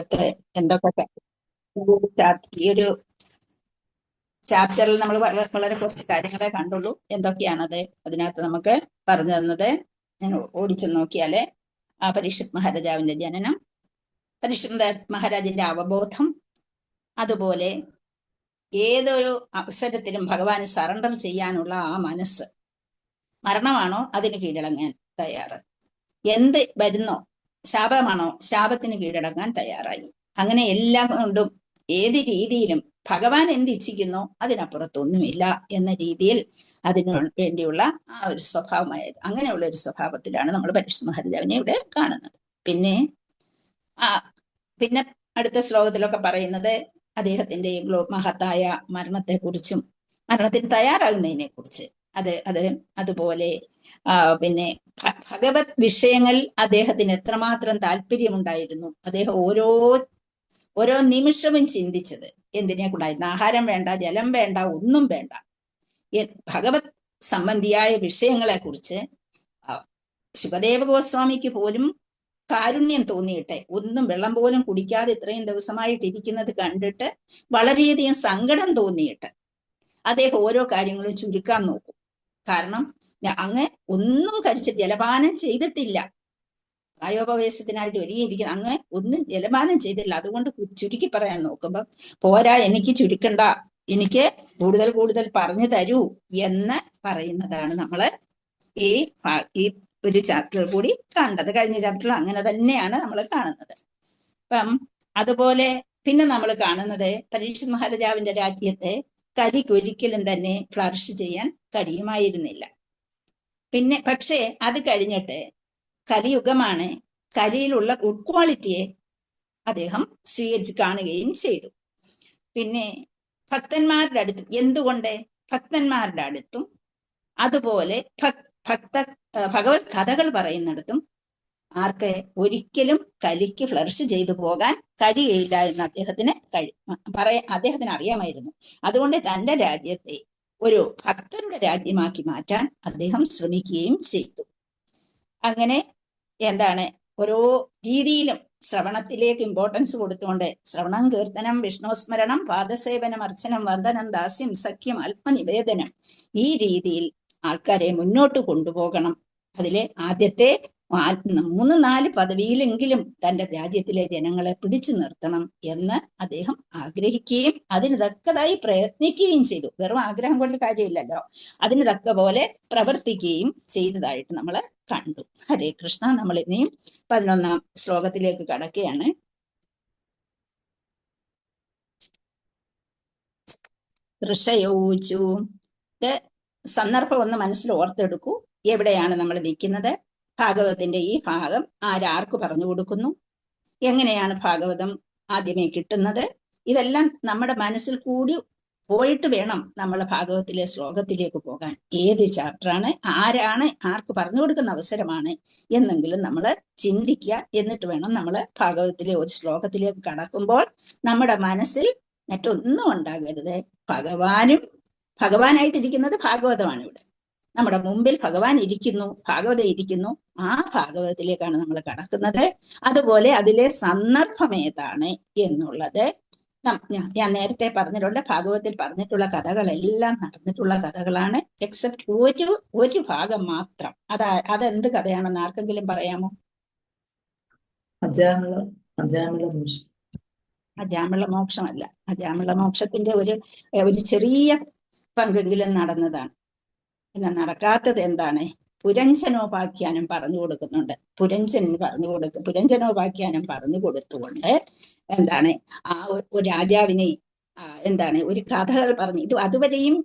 അതിനകത്ത് എന്തൊക്കെ ഈ ഒരു ചാപ്റ്ററിൽ നമ്മൾ വളരെ കുറച്ച് കാര്യങ്ങളെ കണ്ടുള്ളൂ. എന്തൊക്കെയാണത് അതിനകത്ത് നമുക്ക് പറഞ്ഞു തന്നത്? ഞാൻ ഓടിച്ചു നോക്കിയാല് പരീക്ഷിത് മഹാരാജാവിന്റെ ജനനം, പരീക്ഷിത് മഹാരാജിന്റെ അവബോധം, അതുപോലെ ഏതൊരു അവസരത്തിലും ഭഗവാന് സറണ്ടർ ചെയ്യാനുള്ള ആ മനസ്സ്, മരണമാണോ അതിന് കീഴടങ്ങാൻ തയ്യാറ്, എന്ത് വരുന്നോ, ശാപമാണോ ശാപത്തിന് കീഴടങ്ങാൻ തയ്യാറായി. അങ്ങനെ എല്ലാം കൊണ്ടും ഏത് രീതിയിലും ഭഗവാൻ എന്ത് ഇച്ഛിക്കുന്നോ അതിനപ്പുറത്തൊന്നുമില്ല എന്ന രീതിയിൽ അതിനു വേണ്ടിയുള്ള ആ ഒരു സ്വഭാവമായിരുന്നു. അങ്ങനെയുള്ള ഒരു സ്വഭാവത്തിലാണ് നമ്മൾ പരീക്ഷിത് മഹാരാജാവിനെ ഇവിടെ കാണുന്നത്. പിന്നെ അടുത്ത ശ്ലോകത്തിലൊക്കെ പറയുന്നത് അദ്ദേഹത്തിന്റെ മഹത്തായ മരണത്തെക്കുറിച്ചും മരണത്തിന് തയ്യാറാകുന്നതിനെ കുറിച്ച് അതുപോലെ പിന്നെ ഭഗവത് വിഷയങ്ങളിൽ അദ്ദേഹത്തിന് എത്രമാത്രം താല്പര്യമുണ്ടായിരുന്നു. അദ്ദേഹം ഓരോ നിമിഷവും ചിന്തിച്ചത് എന്തിനെ കൊണ്ടായിരുന്നു? ആഹാരം വേണ്ട, ജലം വേണ്ട, ഒന്നും വേണ്ട, ഭഗവത് സംബന്ധിയായ വിഷയങ്ങളെ കുറിച്ച് ശുകദേവ ഗോസ്വാമിക്ക് പോലും കാരുണ്യം തോന്നിയിട്ട്, ഒന്നും വെള്ളം പോലും കുടിക്കാതെ ഇത്രയും ദിവസമായിട്ടിരിക്കുന്നത് കണ്ടിട്ട് വളരെയധികം സങ്കടം തോന്നിയിട്ട് അദ്ദേഹം ഓരോ കാര്യങ്ങളും ചുരുക്കാൻ നോക്കും. കാരണം അങ്ങ് ഒന്നും കഴിച്ച് ജലപാനം ചെയ്തിട്ടില്ല, പ്രായോപവേശത്തിനായിട്ട് ഒരുങ്ങിയിരിക്കുന്ന അങ്ങ് ഒന്നും ജലപാനം ചെയ്തില്ല. അതുകൊണ്ട് ചുരുക്കി പറയാൻ നോക്കുമ്പം പോരാ, എനിക്ക് ചുരുക്കണ്ട, എനിക്ക് കൂടുതൽ കൂടുതൽ പറഞ്ഞു തരൂ എന്ന് പറയുന്നതാണ് നമ്മള് ഈ ഒരു ചാപ്റ്റർ കൂടി കണ്ടത്. കഴിഞ്ഞ ചാപ്റ്ററിൽ അങ്ങനെ തന്നെയാണ് നമ്മൾ കാണുന്നത്. അപ്പം അതുപോലെ പിന്നെ നമ്മൾ കാണുന്നത് പരീക്ഷിത് മഹാരാജാവിന്റെ രാജ്യത്തെ കലിക്ക് ഒരിക്കലും തന്നെ ഫ്ലറിഷ് ചെയ്യാൻ കഴിയുമായിരുന്നില്ല. പക്ഷേ അത് കഴിഞ്ഞിട്ട് കലിയുഗമാണ്, കലിയിലുള്ള ഗുഡ് ക്വാളിറ്റിയെ അദ്ദേഹം സ്വീകരിച്ച് കാണുകയും ചെയ്തു. പിന്നെ ഭക്തന്മാരുടെ അടുത്തും, എന്തുകൊണ്ട് ഭക്തന്മാരുടെ അടുത്തും അതുപോലെ ഭഗവത് കഥകൾ പറയുന്നിടത്തും ആർക്ക് ഒരിക്കലും കലിക്ക് ഫ്ലറിഷ് ചെയ്തു പോകാൻ കഴിയുകയില്ല എന്ന് അദ്ദേഹത്തിന് അറിയാമായിരുന്നു. അതുകൊണ്ട് തന്റെ രാജ്യത്തെ ഒരു ഭക്തരുടെ രാജ്യമാക്കി മാറ്റാൻ അദ്ദേഹം ശ്രമിക്കുകയും ചെയ്തു. അങ്ങനെ ഓരോ രീതിയിലും ശ്രവണത്തിലേക്ക് ഇമ്പോർട്ടൻസ് കൊടുത്തുകൊണ്ട് ശ്രവണം, കീർത്തനം, വിഷ്ണുസ്മരണം, പാദസേവനം, അർച്ചനം, വന്ദനം, ദാസ്യം, സഖ്യം, ആത്മനിവേദനം, ഈ രീതിയിൽ ആൾക്കാരെ മുന്നോട്ട് കൊണ്ടുപോകണം. അതിലെ ആദ്യത്തെ 3-4 പദവിയിലെങ്കിലും തന്റെ രാജ്യത്തിലെ ജനങ്ങളെ പിടിച്ചു നിർത്തണം എന്ന് അദ്ദേഹം ആഗ്രഹിക്കുകയും അതിന് തക്കതായി പ്രയത്നിക്കുകയും ചെയ്തു. വെറും ആഗ്രഹം കൊണ്ട് കാര്യമില്ലല്ലോ, അതിന് തക്ക പോലെ പ്രവർത്തിക്കുകയും ചെയ്തതായിട്ട് നമ്മൾ കണ്ടു. ഹരേ കൃഷ്ണ. നമ്മൾ ഇനിയും 11ാം ശ്ലോകത്തിലേക്ക് കടക്കുകയാണ്. ഋഷയോചു. സന്ദർഭം ഒന്ന് മനസ്സിൽ ഓർത്തെടുക്കൂ. എവിടെയാണ് നമ്മൾ നിൽക്കുന്നത്? ഭാഗവതത്തിന്റെ ഈ ഭാഗം ആർക്ക് പറഞ്ഞു കൊടുക്കുന്നു? എങ്ങനെയാണ് ഭാഗവതം ആദ്യമേ കിട്ടുന്നത്? ഇതെല്ലാം നമ്മുടെ മനസ്സിൽ കൂടി പോയിട്ട് വേണം നമ്മൾ ഭാഗവത്തിലെ ശ്ലോകത്തിലേക്ക് പോകാൻ. ഏത് ചാപ്റ്ററാണ്, ആരാണ്, ആർക്ക് പറഞ്ഞു കൊടുക്കുന്ന അവസരമാണ് എന്നെങ്കിലും നമ്മൾ ചിന്തിക്കുക. എന്നിട്ട് വേണം നമ്മൾ ഭാഗവത്തിലെ ഒരു ശ്ലോകത്തിലേക്ക് കടക്കുമ്പോൾ നമ്മുടെ മനസ്സിൽ മറ്റൊന്നും ഉണ്ടാകരുത്. ഭഗവാനായിട്ടിരിക്കുന്നത് ഭാഗവതമാണ്. ഇവിടെ നമ്മുടെ മുമ്പിൽ ഭഗവാൻ ഇരിക്കുന്നു, ഭാഗവതം ഇരിക്കുന്നു. ആ ഭാഗവതത്തിലേക്കാണ് നമ്മൾ കടക്കുന്നത്. അതുപോലെ അതിലെ സന്ദർഭം ഏതാണ് എന്നുള്ളത് ഞാൻ നേരത്തെ പറഞ്ഞിട്ടുണ്ട്. ഭാഗവതത്തിൽ പറഞ്ഞിട്ടുള്ള കഥകളെല്ലാം നടന്നിട്ടുള്ള കഥകളാണ്, എക്സെപ്റ്റ് ഒരു ഭാഗം മാത്രം. അതെന്ത് കഥയാണെന്ന് ആർക്കെങ്കിലും പറയാമോ? അജാമിള മോക്ഷമല്ല. അജാമിള മോക്ഷത്തിന്റെ ഒരു ചെറിയ പങ്കെങ്കിലും നടന്നതാണ്. പിന്നെ നടക്കാത്തത് എന്താണ്? പുരഞ്ജനോപാഖ്യാനം പറഞ്ഞു കൊടുക്കുന്നുണ്ട്. പുരഞ്ജനോപാഖ്യാനം പറഞ്ഞു കൊടുത്തുകൊണ്ട് ആ ഒരു രാജാവിനെ ഒരു കഥകൾ പറഞ്ഞു. ഇത് അതുവരെയും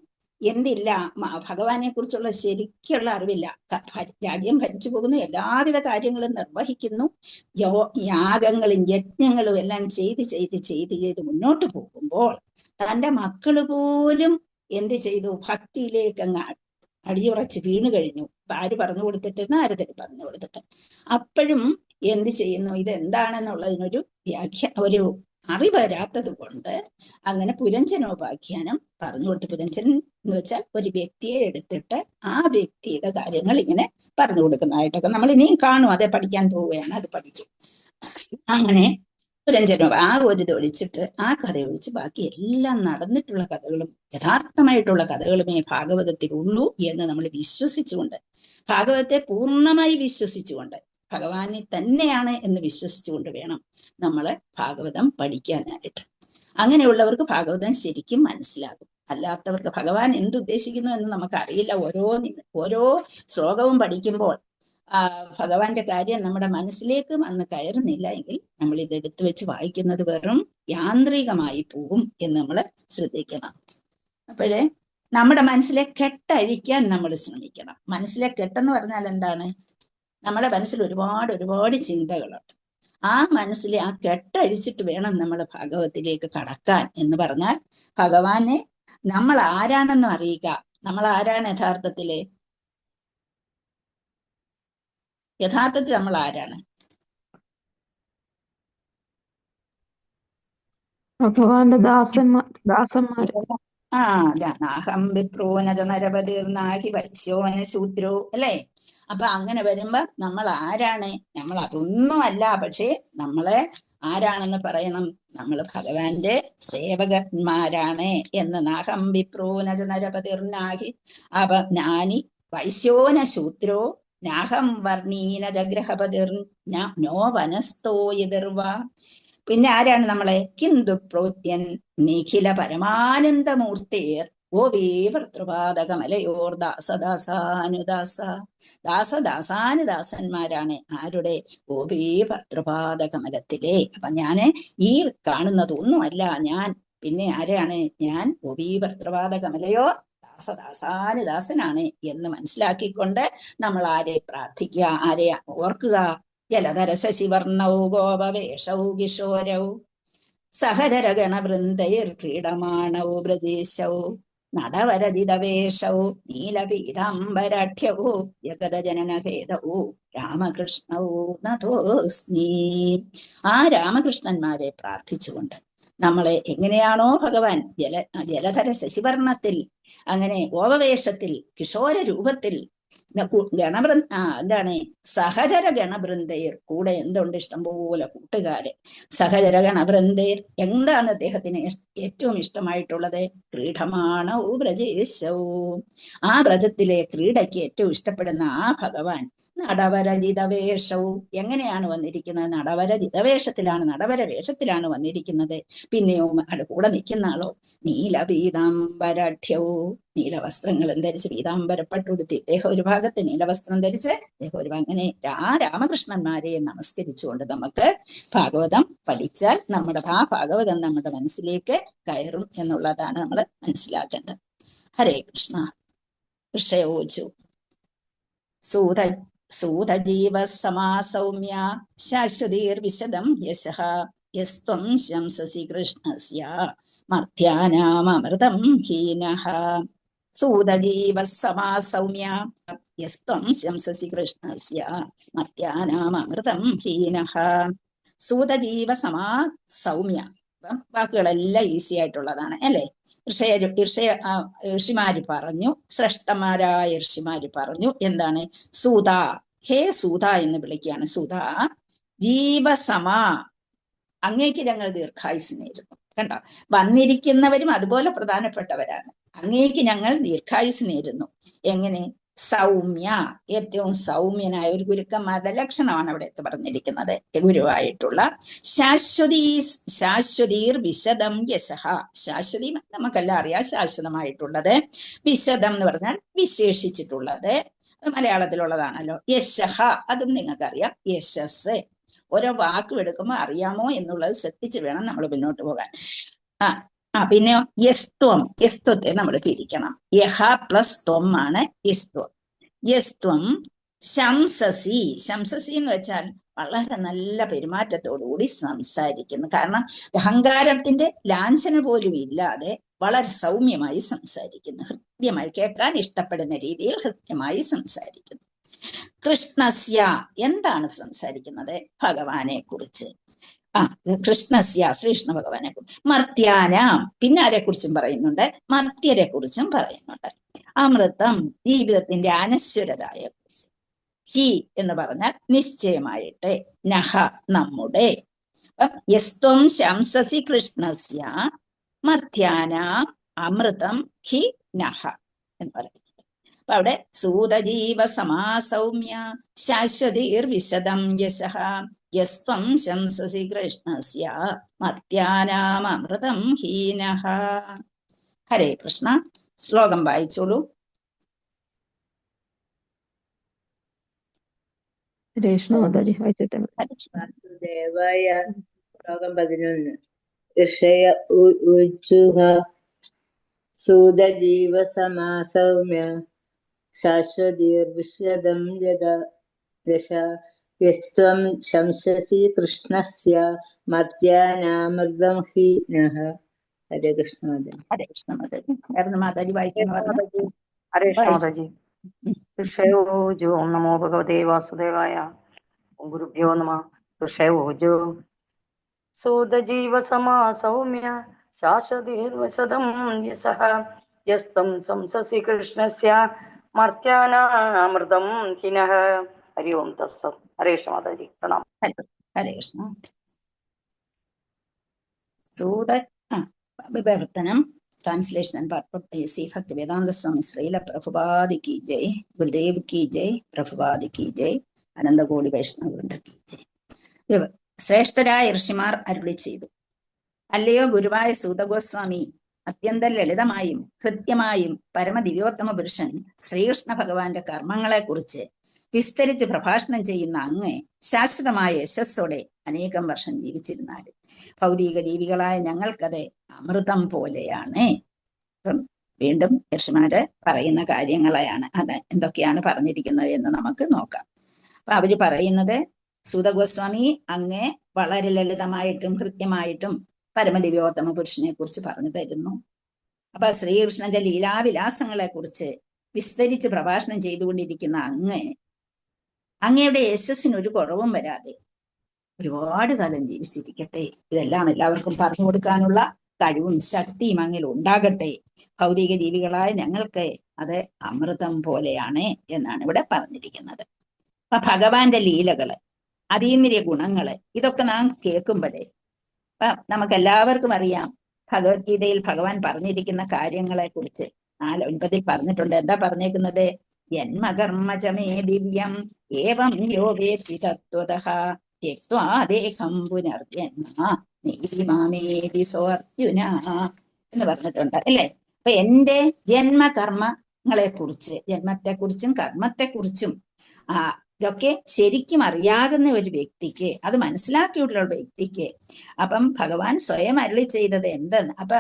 എന്തില്ല, ഭഗവാനെ കുറിച്ചുള്ള ശരിക്കുള്ള അറിവില്ല. രാജ്യം ഭരിച്ചു പോകുന്നു, എല്ലാവിധ കാര്യങ്ങളും നിർവഹിക്കുന്നു, യാഗങ്ങളും യജ്ഞങ്ങളും എല്ലാം ചെയ്ത് മുന്നോട്ട് പോകുമ്പോൾ തൻ്റെ മക്കള് പോലും എന്ത് ചെയ്തു? ഭക്തിയിലേക്ക് അങ്ങ് അടിയുറച്ച് വീണു കഴിഞ്ഞു. ആര് പറഞ്ഞു കൊടുത്തിട്ട്? നാരദർ പറഞ്ഞു കൊടുത്തിട്ട്. അപ്പോഴും എന്ത് ചെയ്യുന്നു? ഇതെന്താണെന്നുള്ളതിനൊരു ഒരു അറിവ് വരാത്തത് കൊണ്ട് അങ്ങനെ പുരഞ്ജനോപാഖ്യാനം പറഞ്ഞു കൊടുത്തു. പുരഞ്ജൻ എന്ന് വെച്ചാൽ ഒരു വ്യക്തിയെ എടുത്തിട്ട് ആ വ്യക്തിയുടെ കാര്യങ്ങൾ ഇങ്ങനെ പറഞ്ഞു കൊടുക്കുന്നതായിട്ടൊക്കെ നമ്മൾ ഇനിയും കാണും. അതെ, പഠിക്കാൻ പോവുകയാണ്, അത് പഠിക്കും. അങ്ങനെ പുരഞ്ജനം ആ ഒരു ഇത് ഒഴിച്ചിട്ട്, ആ കഥ ഒഴിച്ച് ബാക്കി എല്ലാം നടന്നിട്ടുള്ള കഥകളും യഥാർത്ഥമായിട്ടുള്ള കഥകളുമേ ഭാഗവതത്തിൽ ഉള്ളൂ എന്ന് നമ്മൾ വിശ്വസിച്ചുകൊണ്ട്, ഭാഗവതത്തെ പൂർണ്ണമായി വിശ്വസിച്ചുകൊണ്ട്, ഭഗവാനെ തന്നെയാണ് എന്ന് വിശ്വസിച്ചുകൊണ്ട് വേണം നമ്മൾ ഭാഗവതം പഠിക്കാനായിട്ട്. അങ്ങനെയുള്ളവർക്ക് ഭാഗവതം ശരിക്കും മനസ്സിലാകും. അല്ലാത്തവർക്ക് ഭഗവാൻ എന്തുദ്ദേശിക്കുന്നു എന്ന് നമുക്കറിയില്ല. ഓരോ ശ്ലോകവും പഠിക്കുമ്പോൾ ഭഗവാന്റെ കാര്യം നമ്മുടെ മനസ്സിലേക്ക് വന്ന് കയറുന്നില്ല എങ്കിൽ നമ്മൾ ഇത് എടുത്തു വെച്ച് വായിക്കുന്നത് വെറും യാന്ത്രികമായി പോകും എന്ന് നമ്മൾ ശ്രദ്ധിക്കണം. അപ്പോഴേ നമ്മുടെ മനസ്സിലെ കെട്ടഴിക്കാൻ നമ്മൾ ശ്രമിക്കണം. മനസ്സിലെ കെട്ടെന്ന് പറഞ്ഞാൽ എന്താണ്? നമ്മുടെ മനസ്സിൽ ഒരുപാട് ചിന്തകളുണ്ട്. ആ മനസ്സിലെ ആ കെട്ടഴിച്ചിട്ട് വേണം നമ്മൾ ഭാഗവത്തിലേക്ക് കടക്കാൻ എന്ന് പറഞ്ഞാൽ, ഭഗവാനെ നമ്മൾ ആരാണെന്ന് അറിയുക. നമ്മൾ ആരാണ് യഥാർത്ഥത്തിൽ നമ്മൾ ആരാണ്? ഭഗവാന്റെ ദാസന്മാർ. നാഹം വിപ്രോനജ നരപതിർനാഹി വൈശ്യോന ശൂദ്രോ, അല്ലേ? അപ്പൊ അങ്ങനെ വരുമ്പോ നമ്മൾ ആരാണ്? നമ്മൾ അതൊന്നും അല്ല. പക്ഷേ നമ്മളെ ആരാണെന്ന് പറയണം? നമ്മൾ ഭഗവാന്റെ സേവകന്മാരാണ് എന്ന്. നാഹം വിപ്രോനജ നരപതിർനാഹി അപ നാനി വൈശ്യോന ശൂദ്രോ നാഹം വർണ്ണീന ജഗ്രഹപതിർ നോ വനസ്തോ യതിർവ. പിന്നെ ആരാണ് നമ്മളെ? കിന്തു പ്രോത്യൻ നിഖില പരമാനന്ദമൂർത്തേർ ഓവേ ഭർത്തൃപാദകമലയോർ ദാസദാസാനുദാസ. ദാസദാസാനുദാസന്മാരാണ് ആരുടെ? ഓവേ ഭർത്തൃപാദകമലത്തിലെ. അപ്പൊ ഞാന് ഈ കാണുന്നതൊന്നുമല്ല ഞാൻ. പിന്നെ ആരെയാണ് ഞാൻ? ഓവേ ഭർത്തൃപാദകമലയോ ദാസദാസാനുദാസനാണ് എന്ന് മനസ്സിലാക്കിക്കൊണ്ട് നമ്മൾ ആരെ പ്രാർത്ഥിക്കുക? ആരെ ഓർക്കുക? ജലധര ശശിവർണൗ ഗോപവേഷൗ കിശോരൗ സഹചര ഗണവൃന്ദൈർ ക്രീഡമാണൗ ബ്രജേശൗ നടവരജിതവേഷൗ നീലപീതാംബരാഠ്യൗ ജഗത ജനനഹേതൗ രാമകൃഷ്ണൗ നതോസ്മി. ആ രാമകൃഷ്ണന്മാരെ പ്രാർത്ഥിച്ചുകൊണ്ട് നമ്മളെ എങ്ങനെയാണോ ഭഗവാൻ ജലധര ശശിവർണത്തിൽ, അങ്ങനെ ഗോപവേഷത്തിൽ, കിശോര രൂപത്തിൽ, എന്താണ് സഹചര ഗണവൃന്ദയർ, കൂടെ എന്തുണ്ട്? ഇഷ്ടംപോലെ കൂട്ടുകാര്. സഹചര ഗണവൃന്ദയർ. എന്താണ് അദ്ദേഹത്തിന് ഏറ്റവും ഇഷ്ടമായിട്ടുള്ളത്? ക്രീഡമാണൗ ബ്രജേശവും. ആ വ്രജത്തിലെ ക്രീഡയ്ക്ക് ഏറ്റവും ഇഷ്ടപ്പെടുന്ന ആ ഭഗവാൻ നടവരജിതവേഷവും. എങ്ങനെയാണ് വന്നിരിക്കുന്നത്? നടവരജിതവേഷത്തിലാണ്, നടവര വേഷത്തിലാണ് വന്നിരിക്കുന്നത്. പിന്നെയോ കൂടെ നിൽക്കുന്ന ആളോ നീലപീതാംബരാഠ്യവും, നീലവസ്ത്രങ്ങളും ധരിച്ച്, പീതാംബരപ്പെട്ടുടുത്തി, ഇദ്ദേഹം ഒരു ഭാഗത്ത് നീലവസ്ത്രം ധരിച്ച്, ഇദ്ദേഹം ഒരു അങ്ങനെ ആ രാമകൃഷ്ണന്മാരെ നമസ്കരിച്ചുകൊണ്ട് നമുക്ക് ഭാഗവതം പഠിച്ചാൽ നമ്മുടെ ആ ഭാഗവതം നമ്മുടെ മനസ്സിലേക്ക് കയറും എന്നുള്ളതാണ് നമ്മൾ മനസ്സിലാക്കേണ്ടത്. ഹരേ കൃഷ്ണ. ഋഷയോചു സൂതജീവ സമാസൗമ്യ ശാശ്വതീർ വിശദം യശഃ യസ്ത്വം ശംസസി കൃഷ്ണസ്യ മർത്യാനാമൃതം ഹീനഃ. സൂതജീവ സമാസൗമ്യ യസ്ത്വം ശംസസി കൃഷ്ണസ്യ മർത്യാനാമൃതം ഹീനഃ. സൂതജീവ സമാ സൗമ്യ. വാക്കുകളെല്ലാം ഈസി ആയിട്ടുള്ളതാണ്, അല്ലേ? ഋഷിമാര് പറഞ്ഞു, ശ്രേഷ്ഠന്മാരായ ഋഷിമാര് പറഞ്ഞു. എന്താണ്? സൂത, ഹേ സൂത എന്ന് വിളിക്കുകയാണ്. സൂത ജീവസമാ, അങ്ങേക്ക് ഞങ്ങൾ ദീർഘായുസ് നേരുന്നു. കണ്ടോ, വന്നിരിക്കുന്നവരും അതുപോലെ പ്രധാനപ്പെട്ടവരാണ്. അങ്ങേക്ക് ഞങ്ങൾ ദീർഘായുസ് നേരുന്നു. എങ്ങനെ? സൗമ്യ, ഏറ്റവും സൗമ്യനായ ഒരു ഗുരുക്കന്മാരുടെ ലക്ഷണമാണ് അവിടെ പറഞ്ഞിരിക്കുന്നത്. ഗുരുവായിട്ടുള്ള ശാശ്വതീർ വിശദം യശഃ. ശാശ്വതി നമുക്കെല്ലാം അറിയാം, ശാശ്വതമായിട്ടുള്ളത്. വിശദം എന്ന് പറഞ്ഞാൽ വിശേഷിച്ചിട്ടുള്ളത്. അത് മലയാളത്തിലുള്ളതാണല്ലോ. യശഃ, അതും നിങ്ങൾക്കറിയാം. യശസ്. ഓരോ വാക്കും എടുക്കുമ്പോൾ അറിയാമോ എന്നുള്ളത് ശ്രദ്ധിച്ച് വേണം നമ്മൾ മുന്നോട്ട് പോകാൻ. പിന്നെ യസ്ത്വം, യസ്ത്വത്തെ നമ്മൾ പിരിക്കണം. യഹ പ്ലസ് ത്വം ആണ് യസ്ത്വം. യസ്ത്വം ശംസസി. ശംസസി എന്ന് വെച്ചാൽ വളരെ നല്ല പെരുമാറ്റത്തോടുകൂടി സംസാരിക്കുന്നു. കാരണം അഹങ്കാരത്തിന്റെ ലാഞ്ചന പോലും ഇല്ലാതെ വളരെ സൗമ്യമായി സംസാരിക്കുന്നു. ഹൃദ്യമായി, കേൾക്കാൻ ഇഷ്ടപ്പെടുന്ന രീതിയിൽ ഹൃദ്യമായി സംസാരിക്കുന്നു. കൃഷ്ണസ്യ, എന്താണ് സംസാരിക്കുന്നത്? ഭഗവാനെ കുറിച്ച്. കൃഷ്ണസ്യ, ശ്രീകൃഷ്ണ ഭഗവാനെ കുറിച്ച്. മർത്യാനാം, പിന്നെ ആരെ കുറിച്ചും പറയുന്നുണ്ട്? മർത്യരെ കുറിച്ചും പറയുന്നുണ്ട്. അമൃതം, ജീവിതത്തിന്റെ അനശ്വരതയെ കുറിച്ച്. ഹി എന്ന് പറഞ്ഞാൽ നിശ്ചയമായിട്ട്. നഹ, നമ്മുടെ. യസ്ത്വം ശംസസി കൃഷ്ണസ്യ മർത്യാന അമൃതം ഹി നഹ എന്ന് പറയുന്നത്. അപ്പൊ അവിടെ സൂതജീവ സമാസൗമ്യ ശാശ്വതീർവിശദം യശഃ യസ്ത്വം ശംസസി കൃഷ്ണസ്യ മർത്യാനാം അമൃതം ഹീനഃ. ഹരേ കൃഷ്ണ. ശ്ലോകം വായിച്ചോളൂ. രേഷ്ണമാതാജി വായിച്ചിട്ട്. വാസുദേവായ. ശ്ലോകം 11. ഋഷയ ഉജുഹ സൂതജീവ സമാസൗമ്യ ശാശ്വതീർവിശദം ദശ യസ്ത്വം ശംസസി കൃഷ്ണസ്യ മർത്യാനാമൃതം ഹി നഃ. ഹരേ കൃഷ്ണ മാതാജി. ഹരേ കൃഷ്ണ മാതാജി. വേറെ മാതാജി വായിക്കുന്നു പറഞ്ഞു. ഹരേ കൃഷ്ണ മാതാജി. ഋഷയോജോ. ഓം നമോ ഭഗവതേ വാസുദേവായ. ഓം ഗുരുഭ്യോ നമഃ. ഋഷയോജോ സൂതജീവ സമാസൗമ്യ ശാശ്വതീർവസദം യശഃ യസ്തം സംസസി കൃഷ്ണസ്യ മർത്യാനാമൃതം ഹിനഃ. ഹരി ഓം തത്സത്. ഹരേ കൃഷ്ണ മാതാജി. പ്രണാം. ഹരേ കൃഷ്ണ. സൂത വിവർത്തനം. Translation and purport Shri Bhaktivedanta Swami Srila Prabhupada की जय, गुरुदेव की जय, प्रभुपाद की जय, अनंत कोटि वैष्णव वृंद की जय. ശ്രേഷ്ഠരായ ഋഷിമാർ അരുളി ചെയ്തു, അല്ലയോ ഗുരുവായ സൂതഗോസ്വാമി, അത്യന്തം ലളിതമായും കൃത്യമായും പരമദിവ്യോത്തമ പുരുഷൻ ശ്രീകൃഷ്ണ ഭഗവാന്റെ കർമ്മങ്ങളെ കുറിച്ച് വിസ്തരിച്ച് പ്രഭാഷണം ചെയ്യുന്ന അങ്ങ് ശാശ്വതമായ യശസ്സോടെ അനേകം വർഷം ജീവിച്ചിരുന്നാലും ഭൗതിക ജീവികളായ ഞങ്ങൾക്കത് അമൃതം പോലെയാണ്. വീണ്ടും ഋഷിമാര് പറയുന്ന കാര്യങ്ങളെയാണ്, അത് എന്തൊക്കെയാണ് പറഞ്ഞിരിക്കുന്നത് എന്ന് നമുക്ക് നോക്കാം. അപ്പൊ അവര് പറയുന്നത്, സൂതഗോസ്വാമി അങ്ങ് വളരെ ലളിതമായിട്ടും കൃത്യമായിട്ടും പരമദിവ്യോത്തമ പുരുഷനെ കുറിച്ച് പറഞ്ഞു തരുന്നു. അപ്പൊ ശ്രീകൃഷ്ണന്റെ ലീലാവിലാസങ്ങളെ കുറിച്ച് വിസ്തരിച്ച് പ്രഭാഷണം ചെയ്തുകൊണ്ടിരിക്കുന്ന അങ്ങയുടെ യശസ്സിന് ഒരു കുറവും വരാതെ ഒരുപാട് കാലം ജീവിച്ചിരിക്കട്ടെ. ഇതെല്ലാം എല്ലാവർക്കും പറഞ്ഞു കൊടുക്കാനുള്ള കഴിവും ശക്തിയും അങ്ങിൽ ഉണ്ടാകട്ടെ. ഭൗതിക ജീവികളായ ഞങ്ങൾക്ക് അത് അമൃതം പോലെയാണ് എന്നാണ് ഇവിടെ പറഞ്ഞിരിക്കുന്നത്. അപ്പൊ ഭഗവാന്റെ ലീലകള്, അതീന്ദ്രിയ ഗുണങ്ങള്, ഇതൊക്കെ നാം കേൾക്കുമ്പോഴേ നമുക്ക് എല്ലാവർക്കും അറിയാം ഭഗവത്ഗീതയിൽ ഭഗവാൻ പറഞ്ഞിരിക്കുന്ന കാര്യങ്ങളെ കുറിച്ച് 4:9 പറഞ്ഞിട്ടുണ്ട്. എന്താ പറഞ്ഞേക്കുന്നത്? ജന്മകർമ്മചമേ ദിവ്യം ഏവം യോ വേത്തി തത്വതഃ ത്യക്ത്വാ ദേഹം പുനർജന്മ നൈതി മാമേതി സോऽർജുന എന്ന് പറഞ്ഞിട്ടുണ്ട് അല്ലേ. അപ്പൊ എന്റെ ജന്മകർമ്മങ്ങളെ കുറിച്ച്, ജന്മത്തെക്കുറിച്ചും കർമ്മത്തെക്കുറിച്ചും ഇതൊക്കെ ശരിക്കും അറിയാകുന്ന ഒരു വ്യക്തിക്ക്, അത് മനസ്സിലാക്കിയിട്ടുള്ള വ്യക്തിക്ക്, അപ്പം ഭഗവാൻ സ്വയം അരുളി ചെയ്തത് എന്തെന്ന് അപ്പൊ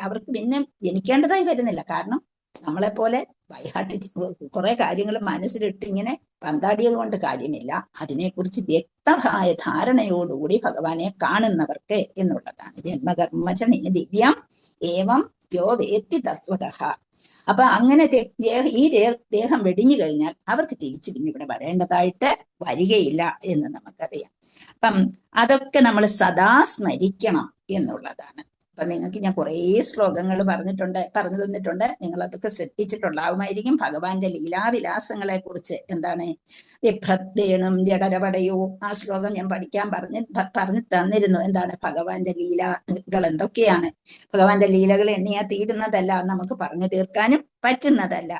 അവർക്ക് പിന്നെ ജനിക്കേണ്ടതായി വരുന്നില്ല. കാരണം നമ്മളെപ്പോലെ ബൈഹാർട്ട് കുറെ കാര്യങ്ങൾ മനസ്സിലിട്ട് ഇങ്ങനെ പന്താടിയത് കൊണ്ട് കാര്യമില്ല. അതിനെക്കുറിച്ച് വ്യക്തമായ ധാരണയോടുകൂടി ഭഗവാനെ കാണുന്നവർക്ക് എന്നുള്ളതാണ്. ജന്മകർമ്മചമേ ദിവ്യം ഏവം യോ വേത്തി തത്വതഃ. അപ്പൊ അങ്ങനെ ഈ ദേഹം വെടിഞ്ഞു കഴിഞ്ഞാൽ അവർക്ക് തിരിച്ചു പിന്നെ ഇവിടെ വരേണ്ടതായിട്ട് വരികയില്ല എന്ന് നമുക്കറിയാം. അപ്പം അതൊക്കെ നമ്മൾ സദാ സ്മരിക്കണം എന്നുള്ളതാണ്. അപ്പൊ നിങ്ങൾക്ക് ഞാൻ കുറേ ശ്ലോകങ്ങൾ പറഞ്ഞു തന്നിട്ടുണ്ട്. നിങ്ങൾ അതൊക്കെ ശ്രദ്ധിച്ചിട്ടുണ്ടാവുമായിരിക്കും. ഭഗവാന്റെ ലീലാവിലാസങ്ങളെ കുറിച്ച് എന്താണ് വിഭ്രദ്ദേണും ജഡരപടയോ, ആ ശ്ലോകം ഞാൻ പഠിക്കാൻ പറഞ്ഞു തന്നിരുന്നു. എന്താണ് ഭഗവാന്റെ ലീലകൾ എന്തൊക്കെയാണ്? ഭഗവാന്റെ ലീലകൾ എണ്ണിയാൽ തീരുന്നതല്ല, നമുക്ക് പറഞ്ഞു തീർക്കാനും പറ്റുന്നതല്ല.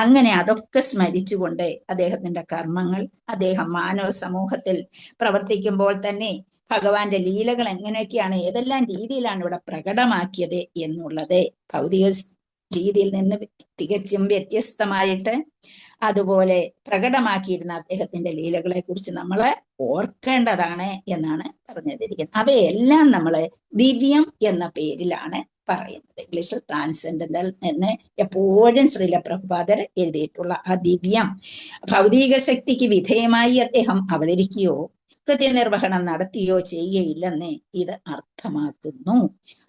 അങ്ങനെ അതൊക്കെ സ്മരിച്ചുകൊണ്ട് അദ്ദേഹത്തിന്റെ കർമ്മങ്ങൾ, അദ്ദേഹം മാനവ സമൂഹത്തിൽ പ്രവർത്തിക്കുമ്പോൾ തന്നെ ഭഗവാന്റെ ലീലകൾ എങ്ങനെയൊക്കെയാണ്, ഏതെല്ലാം രീതിയിലാണ് ഇവിടെ പ്രകടമാക്കിയത് എന്നുള്ളത് ഭൗതിക രീതിയിൽ നിന്ന് തികച്ചും വ്യത്യസ്തമായിട്ട് അതുപോലെ പ്രകടമാക്കിയിരുന്ന അദ്ദേഹത്തിന്റെ ലീലകളെ കുറിച്ച് നമ്മൾ ഓർക്കേണ്ടതാണ് എന്നാണ് പറഞ്ഞിരിക്കുന്നത്. അവയെല്ലാം നമ്മൾ ദിവ്യം എന്ന പേരിലാണ് പറയുന്നത്. ഇംഗ്ലീഷിൽ ട്രാൻസെൻഡന്റൽ എന്ന് എപ്പോഴും ശ്രീല പ്രഭുപാദർ എഴുതിയിട്ടുള്ള ആ ദിവ്യം ഭൗതിക ശക്തിക്ക് വിധേയമായി അദ്ദേഹം അവതരിക്കുകയോ കൃത്യനിർവഹണം നടത്തിയോ ചെയ്യുകയില്ലെന്ന് ഇത് അർത്ഥമാക്കുന്നു.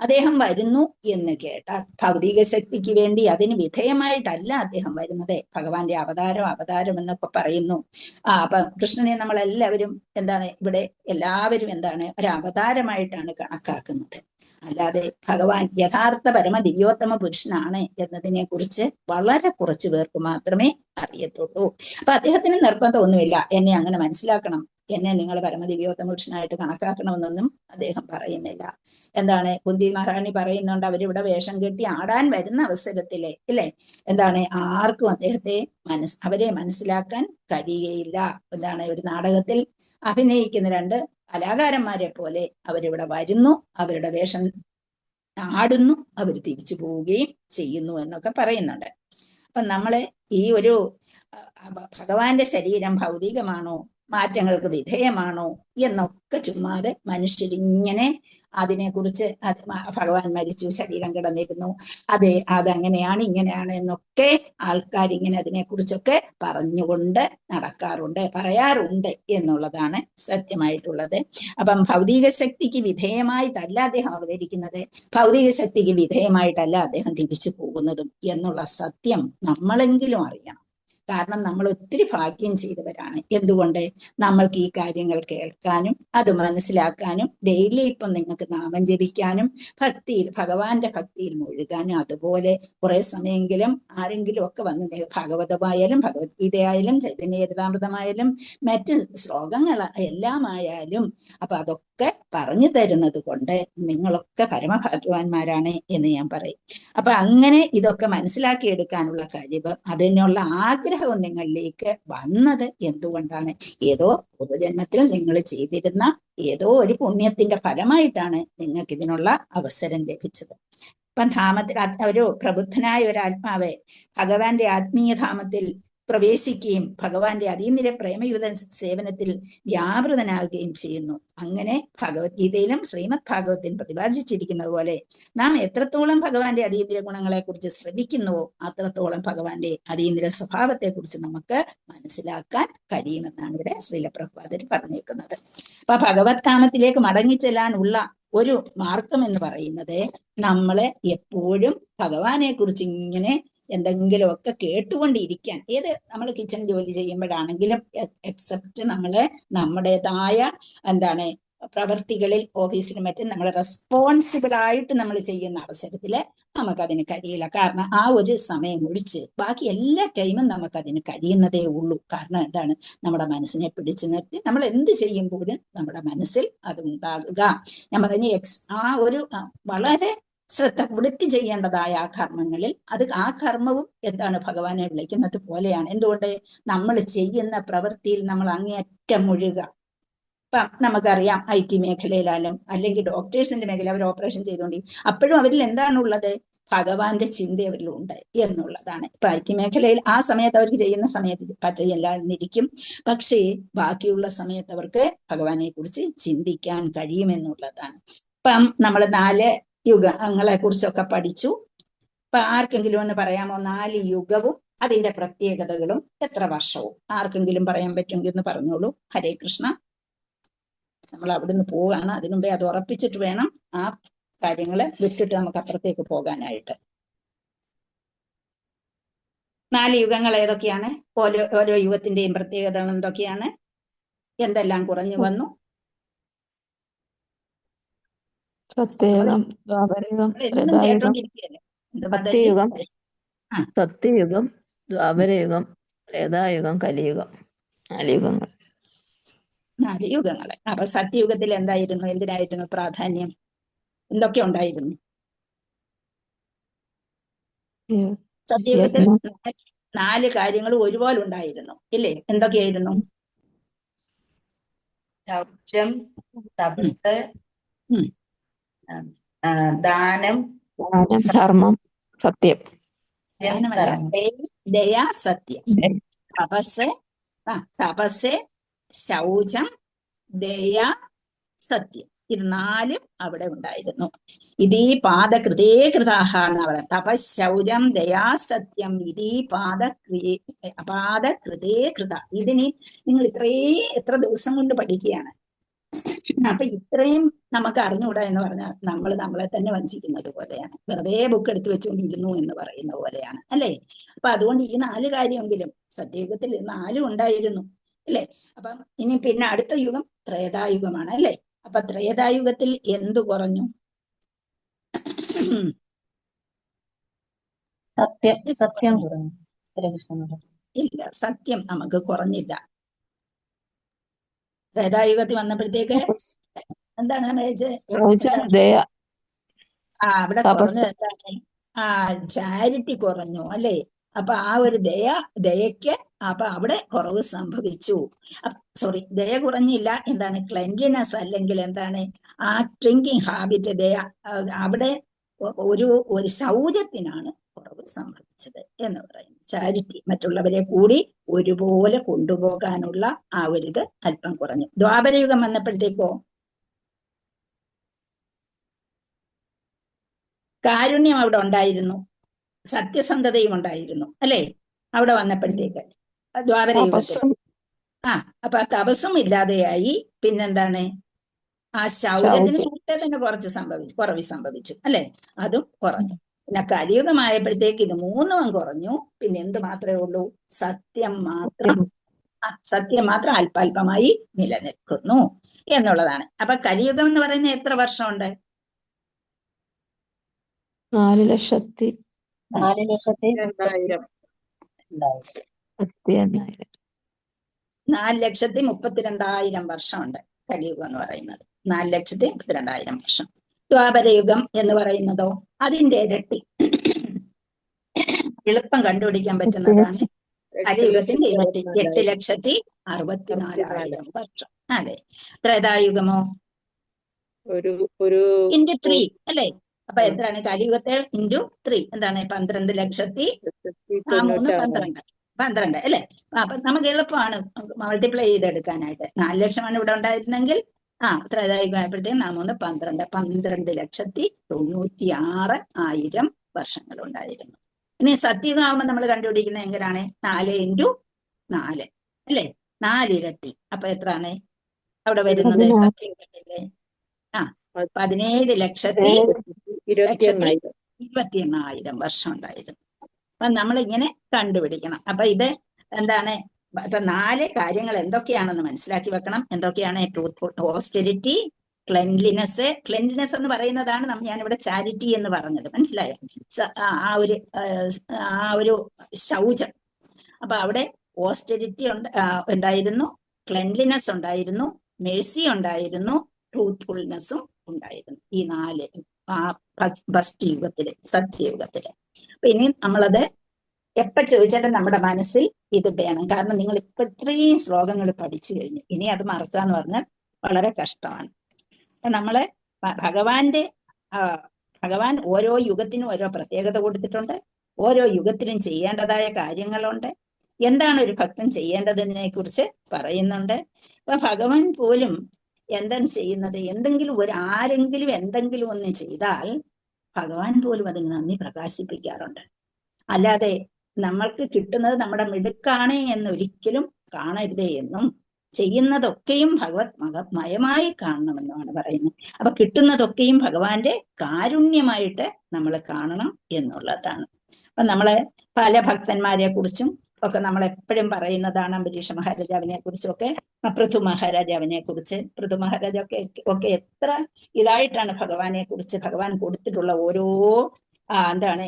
അദ്ദേഹം വരുന്നു എന്ന് കേട്ടാൽ ഭൗതിക ശക്തിക്ക് വേണ്ടി അതിന് വിധേയമായിട്ടല്ല അദ്ദേഹം വരുന്നത്. ഭഗവാന്റെ അവതാരം എന്നൊക്കെ പറയുന്നു. അപ്പൊ കൃഷ്ണനെ നമ്മളെല്ലാവരും എന്താണ് ഇവിടെ എല്ലാവരും എന്താണ് ഒരു അവതാരമായിട്ടാണ് കണക്കാക്കുന്നത്. അല്ലാതെ ഭഗവാൻ യഥാർത്ഥ പരമ ദിവ്യോത്തമ പുരുഷനാണ് എന്നതിനെ കുറിച്ച് വളരെ കുറച്ചു പേർക്ക് മാത്രമേ അറിയത്തുള്ളൂ. അപ്പൊ അദ്ദേഹത്തിന് നിർബന്ധമൊന്നുമില്ല എന്നെ അങ്ങനെ മനസ്സിലാക്കണം, എന്നെ നിങ്ങൾ പരമദിവ്യോത്തമ പുരുഷനായിട്ട് കണക്കാക്കണമെന്നൊന്നും അദ്ദേഹം പറയുന്നില്ല. എന്താണ് കുന്തി മഹാറാണി പറയുന്നുണ്ട്, അവരിവിടെ വേഷം കെട്ടി ആടാൻ വരുന്ന അവസരത്തിലെ ഇല്ലേ, എന്താണ് ആർക്കും അദ്ദേഹത്തെ അവരെ മനസ്സിലാക്കാൻ കഴിയുകയില്ല. എന്താണ് ഒരു നാടകത്തിൽ അഭിനയിക്കുന്ന രണ്ട് കലാകാരന്മാരെ പോലെ അവരിവിടെ വരുന്നു, അവരുടെ വേഷം ആടുന്നു, അവർ തിരിച്ചു പോവുകയും ചെയ്യുന്നു എന്നൊക്കെ പറയുന്നുണ്ട്. അപ്പൊ നമ്മള് ഈ ഒരു ഭഗവാന്റെ ശരീരം ഭൗതികമാണോ, മാറ്റങ്ങൾക്ക് വിധേയമാണോ എന്നൊക്കെ ചുമ്മാതെ മനുഷ്യരിങ്ങനെ അതിനെക്കുറിച്ച് ഭഗവാൻ മരിച്ചു, ശരീരം കിടന്നിരുന്നു, അതെ അതങ്ങനെയാണ് ഇങ്ങനെയാണ് എന്നൊക്കെ ആൾക്കാരിങ്ങനെ അതിനെക്കുറിച്ചൊക്കെ പറഞ്ഞുകൊണ്ട് നടക്കാറുണ്ട്, പറയാറുണ്ട് എന്നുള്ളതാണ് സത്യമായിട്ടുള്ളത്. അപ്പം ഭൗതിക ശക്തിക്ക് വിധേയമായിട്ടല്ല അദ്ദേഹം അവതരിക്കുന്നത്, ഭൗതിക ശക്തിക്ക് വിധേയമായിട്ടല്ല അദ്ദേഹം തിരിച്ചു പോകുന്നതും എന്നുള്ള സത്യം നമ്മളെങ്കിലും അറിയണം. കാരണം നമ്മൾ ഒത്തിരി ഭാഗ്യം ചെയ്തവരാണ്. എന്തുകൊണ്ട്? നമ്മൾക്ക് ഈ കാര്യങ്ങൾ കേൾക്കാനും അത് മനസ്സിലാക്കാനും ഡെയിലി ഇപ്പം നിങ്ങൾക്ക് നാമം ജപിക്കാനും ഭക്തിയിൽ ഭഗവാന്റെ ഭക്തിയിൽ മുഴുകാനും അതുപോലെ കുറെ സമയമെങ്കിലും ആരെങ്കിലും ഒക്കെ വന്ന് ഭാഗവതമായാലും ഭഗവത്ഗീതയായാലും ചൈതന്യചരിതാമൃതമായാലും മറ്റ് ശ്ലോകങ്ങൾ എല്ലാമായാലും അപ്പൊ അതൊക്കെ പറഞ്ഞു തരുന്നത് കൊണ്ട് നിങ്ങളൊക്കെ പരമഭാഗ്യവാന്മാരാണ് എന്ന് ഞാൻ പറയും. അപ്പൊ അങ്ങനെ ഇതൊക്കെ മനസ്സിലാക്കിയെടുക്കാനുള്ള കഴിവ്, അതിനുള്ള ആഗ്രഹവും നിങ്ങളിലേക്ക് വന്നത് എന്തുകൊണ്ടാണ്? ഏതോ പൂർവജന്മത്തിൽ നിങ്ങൾ ചെയ്തിരുന്ന ഏതോ ഒരു പുണ്യത്തിന്റെ ഫലമായിട്ടാണ് നിങ്ങൾക്ക് ഇതിനുള്ള അവസരം ലഭിച്ചത്. ഇപ്പം ധാമത്തിൽ ഒരു പ്രബുദ്ധനായ ഒരു ആത്മാവ് ഭഗവാന്റെ ആത്മീയ ധാമത്തിൽ പ്രവേശിക്കുകയും ഭഗവാന്റെ അതീന്ദ്രിയ പ്രേമയുത സേവനത്തിൽ വ്യാപൃതനാകുകയും ചെയ്യുന്നു. അങ്ങനെ ഭഗവത്ഗീതയിലും ശ്രീമദ് ഭാഗവത്തിലും പ്രതിപാദിച്ചിരിക്കുന്നത് പോലെ നാം എത്രത്തോളം ഭഗവാന്റെ അതീന്ദ്രിയ ഗുണങ്ങളെ കുറിച്ച് ശ്രമിക്കുന്നുവോ അത്രത്തോളം ഭഗവാന്റെ അതീന്ദ്രിയ സ്വഭാവത്തെ കുറിച്ച് നമുക്ക് മനസ്സിലാക്കാൻ കഴിയുമെന്നാണ് ഇവിടെ ശ്രീല പ്രഭുപാദർ പറഞ്ഞേക്കുന്നത്. അപ്പൊ ഭഗവത് കാമത്തിലേക്ക് മടങ്ങിച്ചെല്ലാനുള്ള ഒരു മാർഗം എന്ന് പറയുന്നത് നമ്മളെ എപ്പോഴും ഭഗവാനെ കുറിച്ച് ഇങ്ങനെ എന്തെങ്കിലുമൊക്കെ കേട്ടുകൊണ്ടിരിക്കാൻ, ഏത് നമ്മൾ കിച്ചൺ ജോലി ചെയ്യുമ്പോഴാണെങ്കിലും എക്സെപ്റ്റ് നമ്മള് നമ്മുടേതായ എന്താണ് പ്രവർത്തികളിൽ ഓഫീസിലും മറ്റും നമ്മൾ റെസ്പോൺസിബിൾ ആയിട്ട് നമ്മൾ ചെയ്യുന്ന അവസരത്തില് നമുക്കതിന് കഴിയില്ല. കാരണം ആ ഒരു സമയം ഒഴിച്ച് ബാക്കി എല്ലാ ടൈമും നമുക്കതിന് കഴിയുന്നതേ ഉള്ളൂ. കാരണം എന്താണ്? നമ്മുടെ മനസ്സിനെ പിടിച്ചു നിർത്തി നമ്മൾ എന്ത് ചെയ്യുമ്പോഴും നമ്മുടെ മനസ്സിൽ അത് ഉണ്ടാകുക. ഞാൻ പറഞ്ഞ ആ ഒരു വളരെ ശ്രദ്ധ കൊടുത്തി ചെയ്യേണ്ടതായ ആ കർമ്മങ്ങളിൽ ആ കർമ്മവും എന്താണ് ഭഗവാനെ വിളിക്കുന്നത് പോലെയാണ്. എന്തുകൊണ്ട്? നമ്മൾ ചെയ്യുന്ന പ്രവൃത്തിയിൽ നമ്മൾ അങ്ങേയറ്റം മുഴുക. ഇപ്പം നമുക്കറിയാം IT മേഖലയിലായാലും അല്ലെങ്കിൽ ഡോക്ടേഴ്സിന്റെ മേഖല, അവർ ഓപ്പറേഷൻ ചെയ്തുകൊണ്ടിരിക്കും, അപ്പോഴും അവരിൽ എന്താണുള്ളത്? ഭഗവാന്റെ ചിന്ത അവരിലുണ്ട് എന്നുള്ളതാണ്. ഇപ്പൊ IT മേഖലയിൽ ആ സമയത്ത് അവർക്ക് ചെയ്യുന്ന സമയത്ത് പറ്റില്ല എന്നിരിക്കും, പക്ഷേ ബാക്കിയുള്ള സമയത്ത് അവർക്ക് ഭഗവാനെ കുറിച്ച് ചിന്തിക്കാൻ കഴിയുമെന്നുള്ളതാണ്. ഇപ്പം നമ്മൾ 4 യുഗങ്ങളെ കുറിച്ചൊക്കെ പഠിച്ചു. ഇപ്പൊ ആർക്കെങ്കിലും ഒന്ന് പറയാമോ 4 യുഗവും അതിന്റെ പ്രത്യേകതകളും എത്ര വർഷവും? ആർക്കെങ്കിലും പറയാൻ പറ്റുമെങ്കിൽ ഒന്ന് പറഞ്ഞോളൂ. ഹരേ കൃഷ്ണ. നമ്മൾ അവിടുന്ന് പോവുകയാണ്, അതിനുമുമ്പേ അത് ഉറപ്പിച്ചിട്ട് വേണം ആ കാര്യങ്ങള് വിട്ടിട്ട് നമുക്ക് അപ്പുറത്തേക്ക് പോകാനായിട്ട്. 4 യുഗങ്ങൾ ഏതൊക്കെയാണ്? ഓരോ യുഗത്തിന്റെയും പ്രത്യേകതകൾ എന്തൊക്കെയാണ്? എന്തെല്ലാം കുറഞ്ഞു വന്നു? സത്യയുഗം, ദ്വാപരയുഗം, എന്നും ത്രേതായുഗം, കേട്ടോണ്ടിരിക്കുകയല്ലേ. സത്യയുഗം, ആ, സത്യയുഗം, ദ്വാപരയുഗം, ത്രേതായുഗം, കലിയുഗം. 4 യുഗങ്ങൾ. 4 യുഗങ്ങള്. അപ്പൊ സത്യയുഗത്തിൽ എന്തായിരുന്നു? എന്തിനായിരുന്നു പ്രാധാന്യം? എന്തൊക്കെ ഉണ്ടായിരുന്നു സത്യയുഗത്തിൽ? 4 കാര്യങ്ങൾ ഒരുപോലെ ഉണ്ടായിരുന്നു ഇല്ലേ? എന്തൊക്കെയായിരുന്നു? ശൗചം, തപസ്, ദാനം, ധർമ്മം, സത്യം. ദാനമല്ല, ദയ, സത്യം. തപസ്, ശൗചം, ദയ, സത്യം. ഇത് 4 അവിടെ ഉണ്ടായിരുന്നു. ഇതീ പാദകൃതേ കൃതാഹ എന്നാ പറയുന്നത്. തപശൗചം ദയാസത്യം ഇതീ പാദകൃതേ കൃത. ഇതിന് നിങ്ങൾ എത്ര ദിവസം കൊണ്ട് പഠിക്കുകയാണ്. അപ്പൊ ഇത്രയും നമുക്ക് അറിഞ്ഞുകൂടാ എന്ന് പറഞ്ഞാൽ നമ്മൾ നമ്മളെ തന്നെ വഞ്ചിക്കുന്നത് പോലെയാണ്. വെറുതെ ബുക്ക് എടുത്തു വെച്ചുകൊണ്ടിരുന്നു എന്ന് പറയുന്ന പോലെയാണ് അല്ലേ? അപ്പൊ അതുകൊണ്ട് ഈ 4 കാര്യമെങ്കിലും സത്യയുഗത്തിൽ 4 ഉണ്ടായിരുന്നു അല്ലേ? അപ്പം ഇനി പിന്നെ അടുത്ത യുഗം ത്രേതായുഗമാണ് അല്ലേ? അപ്പൊ ത്രേതായുഗത്തിൽ എന്തു കുറഞ്ഞു? സത്യം കുറഞ്ഞു. ഇല്ല, സത്യം നമുക്ക് കുറഞ്ഞില്ല. ത്രേതായുഗത്തിൽ വന്നപ്പോഴത്തേക്ക് എന്താണ് ശൗചം, ദയ, അവിടെ കുറഞ്ഞു. തപസ്. എന്താണ്? ചാരിറ്റി കുറഞ്ഞു അല്ലേ? അപ്പൊ ആ ഒരു ദയക്ക് അപ്പൊ അവിടെ കുറവ് സംഭവിച്ചു. സോറി, ദയ കുറഞ്ഞില്ല. എന്താണ്? ക്ലെൻലിനെസ് അല്ലെങ്കിൽ എന്താണ് ആ ഡ്രിങ്കിങ് ഹാബിറ്റ്, ദയ, അവിടെ ഒരു ശൗചത്തിനാണ് കുറവ് സംഭവിച്ചത് എന്ന് പറയുന്നു. ചാരിറ്റി, മറ്റുള്ളവരെ കൂടി ഒരുപോലെ കൊണ്ടുപോകാനുള്ള ആ ഒരു ഇത് അല്പം കുറഞ്ഞു. ദ്വാപരയുഗം വന്നപ്പോഴത്തേക്കോ കാരുണ്യം അവിടെ ഉണ്ടായിരുന്നു, സത്യസന്ധതയും ഉണ്ടായിരുന്നു അല്ലേ? അവിടെ വന്നപ്പോഴത്തേക്ക് ദ്വാപരയുഗത്തിൽ അപ്പൊ ആ തപസ്സും ഇല്ലാതെയായി. പിന്നെന്താണ്? ആ ശൗചത്തിന് തന്നെ കുറവ് സംഭവിച്ചു അല്ലെ? അതും കുറഞ്ഞു. പിന്നെ കലിയുഗമായപ്പോഴത്തേക്ക് ഇത് മൂന്നും കുറഞ്ഞു. പിന്നെ എന്ത് മാത്രമേ ഉള്ളൂ? സത്യം മാത്രം അല്പാൽപമായി നിലനിൽക്കുന്നു എന്നുള്ളതാണ്. അപ്പൊ കലിയുഗം എന്ന് പറയുന്നത് എത്ര വർഷമുണ്ട്? 4,02,000. 4,32,000 വർഷമുണ്ട് കലിയുഗം എന്ന് പറയുന്നത്. 4,32,000 വർഷം. ദ്വാപരയുഗം എന്ന് പറയുന്നതോ അതിന്റെ ഇരട്ടി. എളുപ്പം കണ്ടുപിടിക്കാൻ പറ്റുന്നതാണ് കലിയുഗത്തിന്റെ ഇരട്ടി. 8,64,000 വർഷം അല്ലെ? ത്രേതായുഗമോ ഇൻറ്റു 3 അല്ലെ? അപ്പൊ എത്രയാണ്? കലിയുഗത്തെ ഇൻറ്റു 3 എന്താണ്? 12,03,12 അല്ലെ? അപ്പൊ നമുക്ക് എളുപ്പമാണ് മൾട്ടിപ്ലൈ ചെയ്തെടുക്കാനായിട്ട്. 4 ലക്ഷമാണ് ഇവിടെ ഉണ്ടായിരുന്നെങ്കിൽ ത്രേതായുഗമായപ്പോഴത്തേക്കും 12,96,000 വർഷങ്ങൾ ഉണ്ടായിരുന്നു. ഇനി സത്യയുഗം ആകുമ്പോൾ നമ്മൾ കണ്ടുപിടിക്കുന്നത് എങ്ങനെയാണ്? 4 × 4 അല്ലെ? 4 ഇരട്ടി. അപ്പൊ എത്രയാണ് അവിടെ വരുന്നത്? സത്യയുഗത്തിലെ 17,21,000 വർഷം ഉണ്ടായിരുന്നു. അപ്പൊ നമ്മളിങ്ങനെ കണ്ടുപിടിക്കണം. അപ്പൊ ഇത് എന്താണ്? അപ്പൊ 4 കാര്യങ്ങൾ എന്തൊക്കെയാണെന്ന് മനസ്സിലാക്കി വെക്കണം. എന്തൊക്കെയാണ്? ട്രൂത്ത്ഫുൾ, ഓസ്റ്റെരിറ്റി, ക്ലെൻലിനെസ് എന്ന് പറയുന്നതാണ് ഞാനിവിടെ ചാരിറ്റി എന്ന് പറഞ്ഞത്. മനസ്സിലായോ? ആ ഒരു ശൗചം. അപ്പൊ അവിടെ ഓസ്റ്റെരിറ്റി ഉണ്ടായിരുന്നു, ക്ലെൻലിനെസ് ഉണ്ടായിരുന്നു, മെഴ്സി ഉണ്ടായിരുന്നു, ട്രൂത്ത്ഫുൾനെസ്സും ഉണ്ടായിരുന്നു. ഈ 4 ഫസ്റ്റ് യുഗത്തില്, സത്യയുഗത്തില്. അപ്പൊ ഇനി നമ്മളത് എപ്പോ ചോദിച്ചാലും നമ്മുടെ മനസ്സിൽ ഇത് വേണം. കാരണം നിങ്ങൾ ഇപ്പൊ ഇത്രയും ശ്ലോകങ്ങൾ പഠിച്ചു കഴിഞ്ഞു. ഇനി അത് മറക്കുക എന്ന് പറഞ്ഞാൽ വളരെ കഷ്ടമാണ്. നമ്മള് ഭഗവാൻ ഓരോ യുഗത്തിനും ഓരോ പ്രത്യേകത കൊടുത്തിട്ടുണ്ട്. ഓരോ യുഗത്തിലും ചെയ്യേണ്ടതായ കാര്യങ്ങളുണ്ട്. എന്താണ് ഒരു ഭക്തൻ ചെയ്യേണ്ടതിനെ കുറിച്ച് പറയുന്നുണ്ട്. അപ്പൊ ഭഗവാൻ പോലും എന്താണ് ചെയ്യുന്നത്? ആരെങ്കിലും എന്തെങ്കിലും ഒന്ന് ചെയ്താൽ ഭഗവാൻ പോലും അതിന് നന്ദി പ്രകാശിപ്പിക്കാറുണ്ട്. അല്ലാതെ നമ്മൾക്ക് കിട്ടുന്നത് നമ്മുടെ മിടുക്കാണ് എന്നൊരിക്കലും കാണരുതേ എന്നും, ചെയ്യുന്നതൊക്കെയും ഭഗവത്മയമായി കാണണമെന്നുമാണ് പറയുന്നത്. അപ്പൊ കിട്ടുന്നതൊക്കെയും ഭഗവാന്റെ കാരുണ്യമായിട്ട് നമ്മൾ കാണണം എന്നുള്ളതാണ്. അപ്പൊ നമ്മള് പല ഭക്തന്മാരെ കുറിച്ചും ഒക്കെ നമ്മൾ എപ്പോഴും പറയുന്നതാണ്. അംബരീഷ മഹാരാജാവിനെ കുറിച്ചൊക്കെ, പൃഥു മഹാരാജാവിനെ കുറിച്ച്. പൃഥു മഹാരാജൊക്കെ എത്ര ഇതായിട്ടാണ് ഭഗവാനെ കുറിച്ച്, ഭഗവാൻ കൊടുത്തിട്ടുള്ള ഓരോ എന്താണ്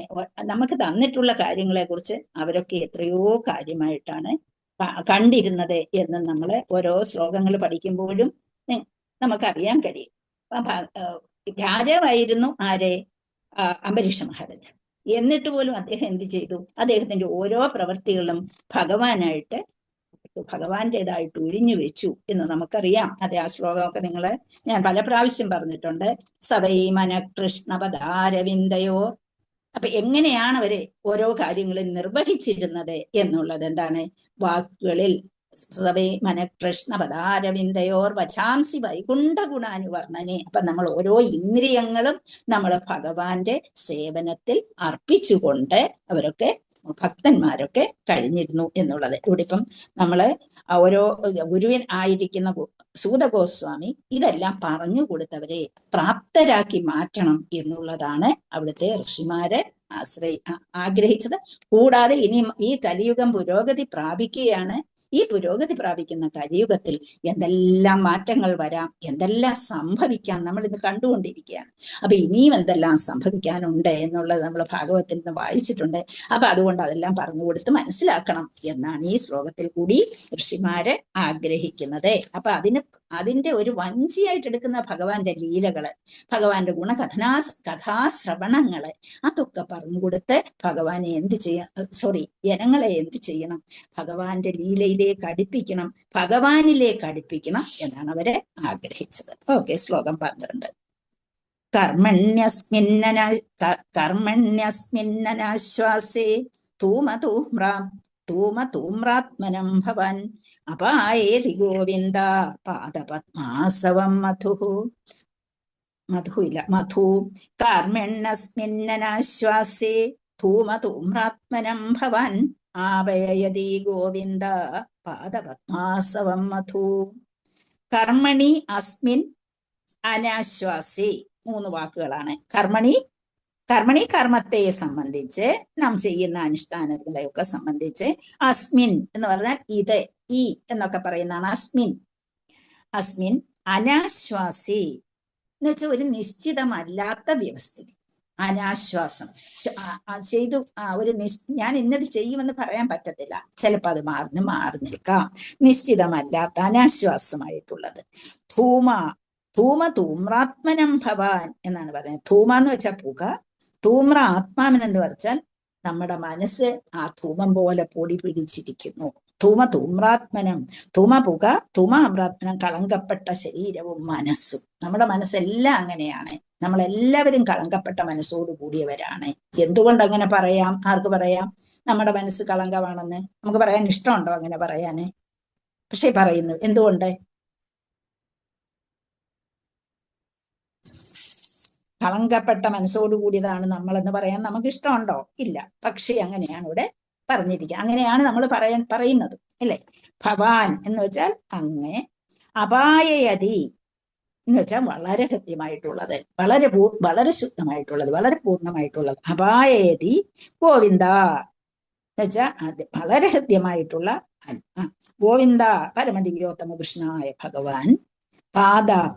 നമുക്ക് തന്നിട്ടുള്ള കാര്യങ്ങളെ കുറിച്ച് അവരൊക്കെ എത്രയോ കാര്യമായിട്ടാണ് കണ്ടിരുന്നത് എന്ന് നമ്മൾ ഓരോ ശ്ലോകങ്ങൾ പഠിക്കുമ്പോഴും നമുക്കറിയാൻ കഴിയും. രാജാവായിരുന്നു ആരെ? അംബരീഷ മഹാരാജ. എന്നിട്ട് പോലും അദ്ദേഹം എന്ത് ചെയ്തു? അദ്ദേഹത്തിന്റെ ഓരോ പ്രവൃത്തികളും ഭഗവാന്റേതായിട്ട് ഒഴിഞ്ഞു വെച്ചു എന്ന് നമുക്കറിയാം. ആ ശ്ലോകമൊക്കെ ഞാൻ പല പ്രാവശ്യം പറഞ്ഞിട്ടുണ്ട്. സവൈ മന കൃഷ്ണപദാരവിന്ദയോ. അപ്പൊ എങ്ങനെയാണ് അവര് ഓരോ കാര്യങ്ങളും നിർവഹിച്ചിരുന്നത് എന്നുള്ളത് എന്താണ്? വാക്കുകളിൽ സവൈ മന കൃഷ്ണപദാരവിന്ദയോർ വചാംസി വൈകുണ്ഠ ഗുണാനുവർണ്ണനെ. അപ്പൊ നമ്മൾ ഓരോ ഇന്ദ്രിയങ്ങളും നമ്മൾ ഭഗവാന്റെ സേവനത്തിൽ അർപ്പിച്ചുകൊണ്ട് അവരൊക്കെ ഭക്തന്മാരൊക്കെ കഴിഞ്ഞിരുന്നു എന്നുള്ളത്. ഇവിടെ ഇപ്പം നമ്മള് ഓരോ ഗുരുവൻ ആയിരിക്കുന്ന സൂതഗോസ്വാമി ഇതെല്ലാം പറഞ്ഞു കൊടുത്തവരെ പ്രാപ്തരാക്കി മാറ്റണം എന്നുള്ളതാണ് അവിടുത്തെ ഋഷിമാരെ ആഗ്രഹിച്ചത്. കൂടാതെ ഇനി ഈ കലിയുഗം പുരോഗതി പ്രാപിക്കുകയാണ്. ഈ പുരോഗതി പ്രാപിക്കുന്ന കലിയുഗത്തിൽ എന്തെല്ലാം മാറ്റങ്ങൾ വരാം, എന്തെല്ലാം സംഭവിക്കാം, നമ്മൾ ഇന്ന് കണ്ടുകൊണ്ടിരിക്കുകയാണ്. അപ്പൊ ഇനിയും എന്തെല്ലാം സംഭവിക്കാനുണ്ട് എന്നുള്ളത് നമ്മൾ ഭാഗവത്തിൽ നിന്ന് വായിച്ചിട്ടുണ്ട്. അപ്പൊ അതുകൊണ്ട് അതെല്ലാം പറഞ്ഞു കൊടുത്ത് മനസ്സിലാക്കണം എന്നാണ് ഈ ശ്ലോകത്തിൽ കൂടി ഋഷിമാര് ആഗ്രഹിക്കുന്നത്. അപ്പൊ അതിന്റെ ഒരു വഞ്ചിയായിട്ട് എടുക്കുന്ന ഭഗവാന്റെ ലീലകള്, ഭഗവാന്റെ കഥാശ്രവണങ്ങള്, അതൊക്കെ പറഞ്ഞുകൊടുത്ത് ഭഗവാനെ എന്ത് ചെയ്യണം, ജനങ്ങളെ എന്ത് ചെയ്യണം, ഭഗവാന്റെ ലീലയിലേക്ക് അടുപ്പിക്കണം, ഭഗവാനിലേക്ക് അടുപ്പിക്കണം എന്നാണ് അവര് ആഗ്രഹിച്ചത്. ഓക്കെ, ശ്ലോകം 12. കർമ്മണ്യസ്മിന്നനാശ്വാസേ ധൂമധൂമ്രാത്മനം ഭവൻ അപായേതി ഗോവിന്ദ പാദപദ്മാസവം മധു കർമ്മണ്യസ്മിന്നനാശ്വാസേ ധൂമധൂമ്രാത്മനം ഭവൻ ആപയതി ഗോവിന്ദ പാദപദ്മാസവം മധു. കർമ്മണി അസ്മിൻ അനാശ്വാസി, 3 വാക്കുകളാണ്. കർമ്മണി കർമ്മത്തെ സംബന്ധിച്ച്, നാം ചെയ്യുന്ന അനുഷ്ഠാനങ്ങളെയൊക്കെ സംബന്ധിച്ച്. അസ്മിൻ എന്ന് പറഞ്ഞാൽ ഇത്, ഈ എന്നൊക്കെ പറയുന്നതാണ് അസ്മിൻ. അനാശ്വാസി എന്ന് വെച്ചാൽ ഒരു നിശ്ചിതമല്ലാത്ത വ്യവസ്ഥിതി. അനാശ്വാസം ചെയ്തു, ഞാൻ ഇന്നത് ചെയ്യുമെന്ന് പറയാൻ പറ്റത്തില്ല, ചിലപ്പോൾ അത് മാറി നിൽക്കാം. നിശ്ചിതമല്ലാത്ത, അനാശ്വാസമായിട്ടുള്ളത്. ധൂമ്രാത്മനം ഭവാൻ എന്നാണ് പറയുന്നത്. ധൂമ എന്ന് വെച്ചാൽ പുക, ധൂമ്ര ആത്മാവൻ എന്ന് വെച്ചാൽ നമ്മുടെ മനസ്സ് ആ ധൂമം പോലെ പൊടി പിടിച്ചിരിക്കുന്നു. ധൂമ്രാത്മനം, പുക, ധൂമാമ്രാത്മനം കളങ്കപ്പെട്ട ശരീരവും മനസ്സും. നമ്മുടെ മനസ്സെല്ലാം അങ്ങനെയാണ്. നമ്മളെല്ലാവരും കളങ്കപ്പെട്ട മനസ്സോട് കൂടിയവരാണ്. എന്തുകൊണ്ട് അങ്ങനെ പറയാം? ആർക്ക് പറയാം നമ്മുടെ മനസ്സ് കളങ്കമാണെന്ന്? നമുക്ക് പറയാൻ ഇഷ്ടമുണ്ടോ അങ്ങനെ പറയാന്? പക്ഷെ പറയുന്നു. എന്തുകൊണ്ട്? കളങ്കപ്പെട്ട മനസ്സോട് കൂടിയതാണ് നമ്മളെന്ന് പറയാൻ നമുക്ക് ഇഷ്ടമുണ്ടോ? ഇല്ല. പക്ഷെ അങ്ങനെയാണ് ഇവിടെ പറഞ്ഞിരിക്കുക, അങ്ങനെയാണ് നമ്മൾ പറയുന്നത്, അല്ലേ? ഭവാൻ എന്ന് വെച്ചാൽ അങ്ങ്, അപായയതി എന്ന് വെച്ചാൽ വളരെ ഹൃദ്യമായിട്ടുള്ളത്, വളരെ ശുദ്ധമായിട്ടുള്ളത്, വളരെ പൂർണ്ണമായിട്ടുള്ളത്. അപായയതി ഗോവിന്ദ എന്ന് വെച്ചാൽ വളരെ ഹൃദ്യമായിട്ടുള്ള ഗോവിന്ദ പരമദിവ്യോത്തമ കൃഷ്ണായ ഭഗവാൻ.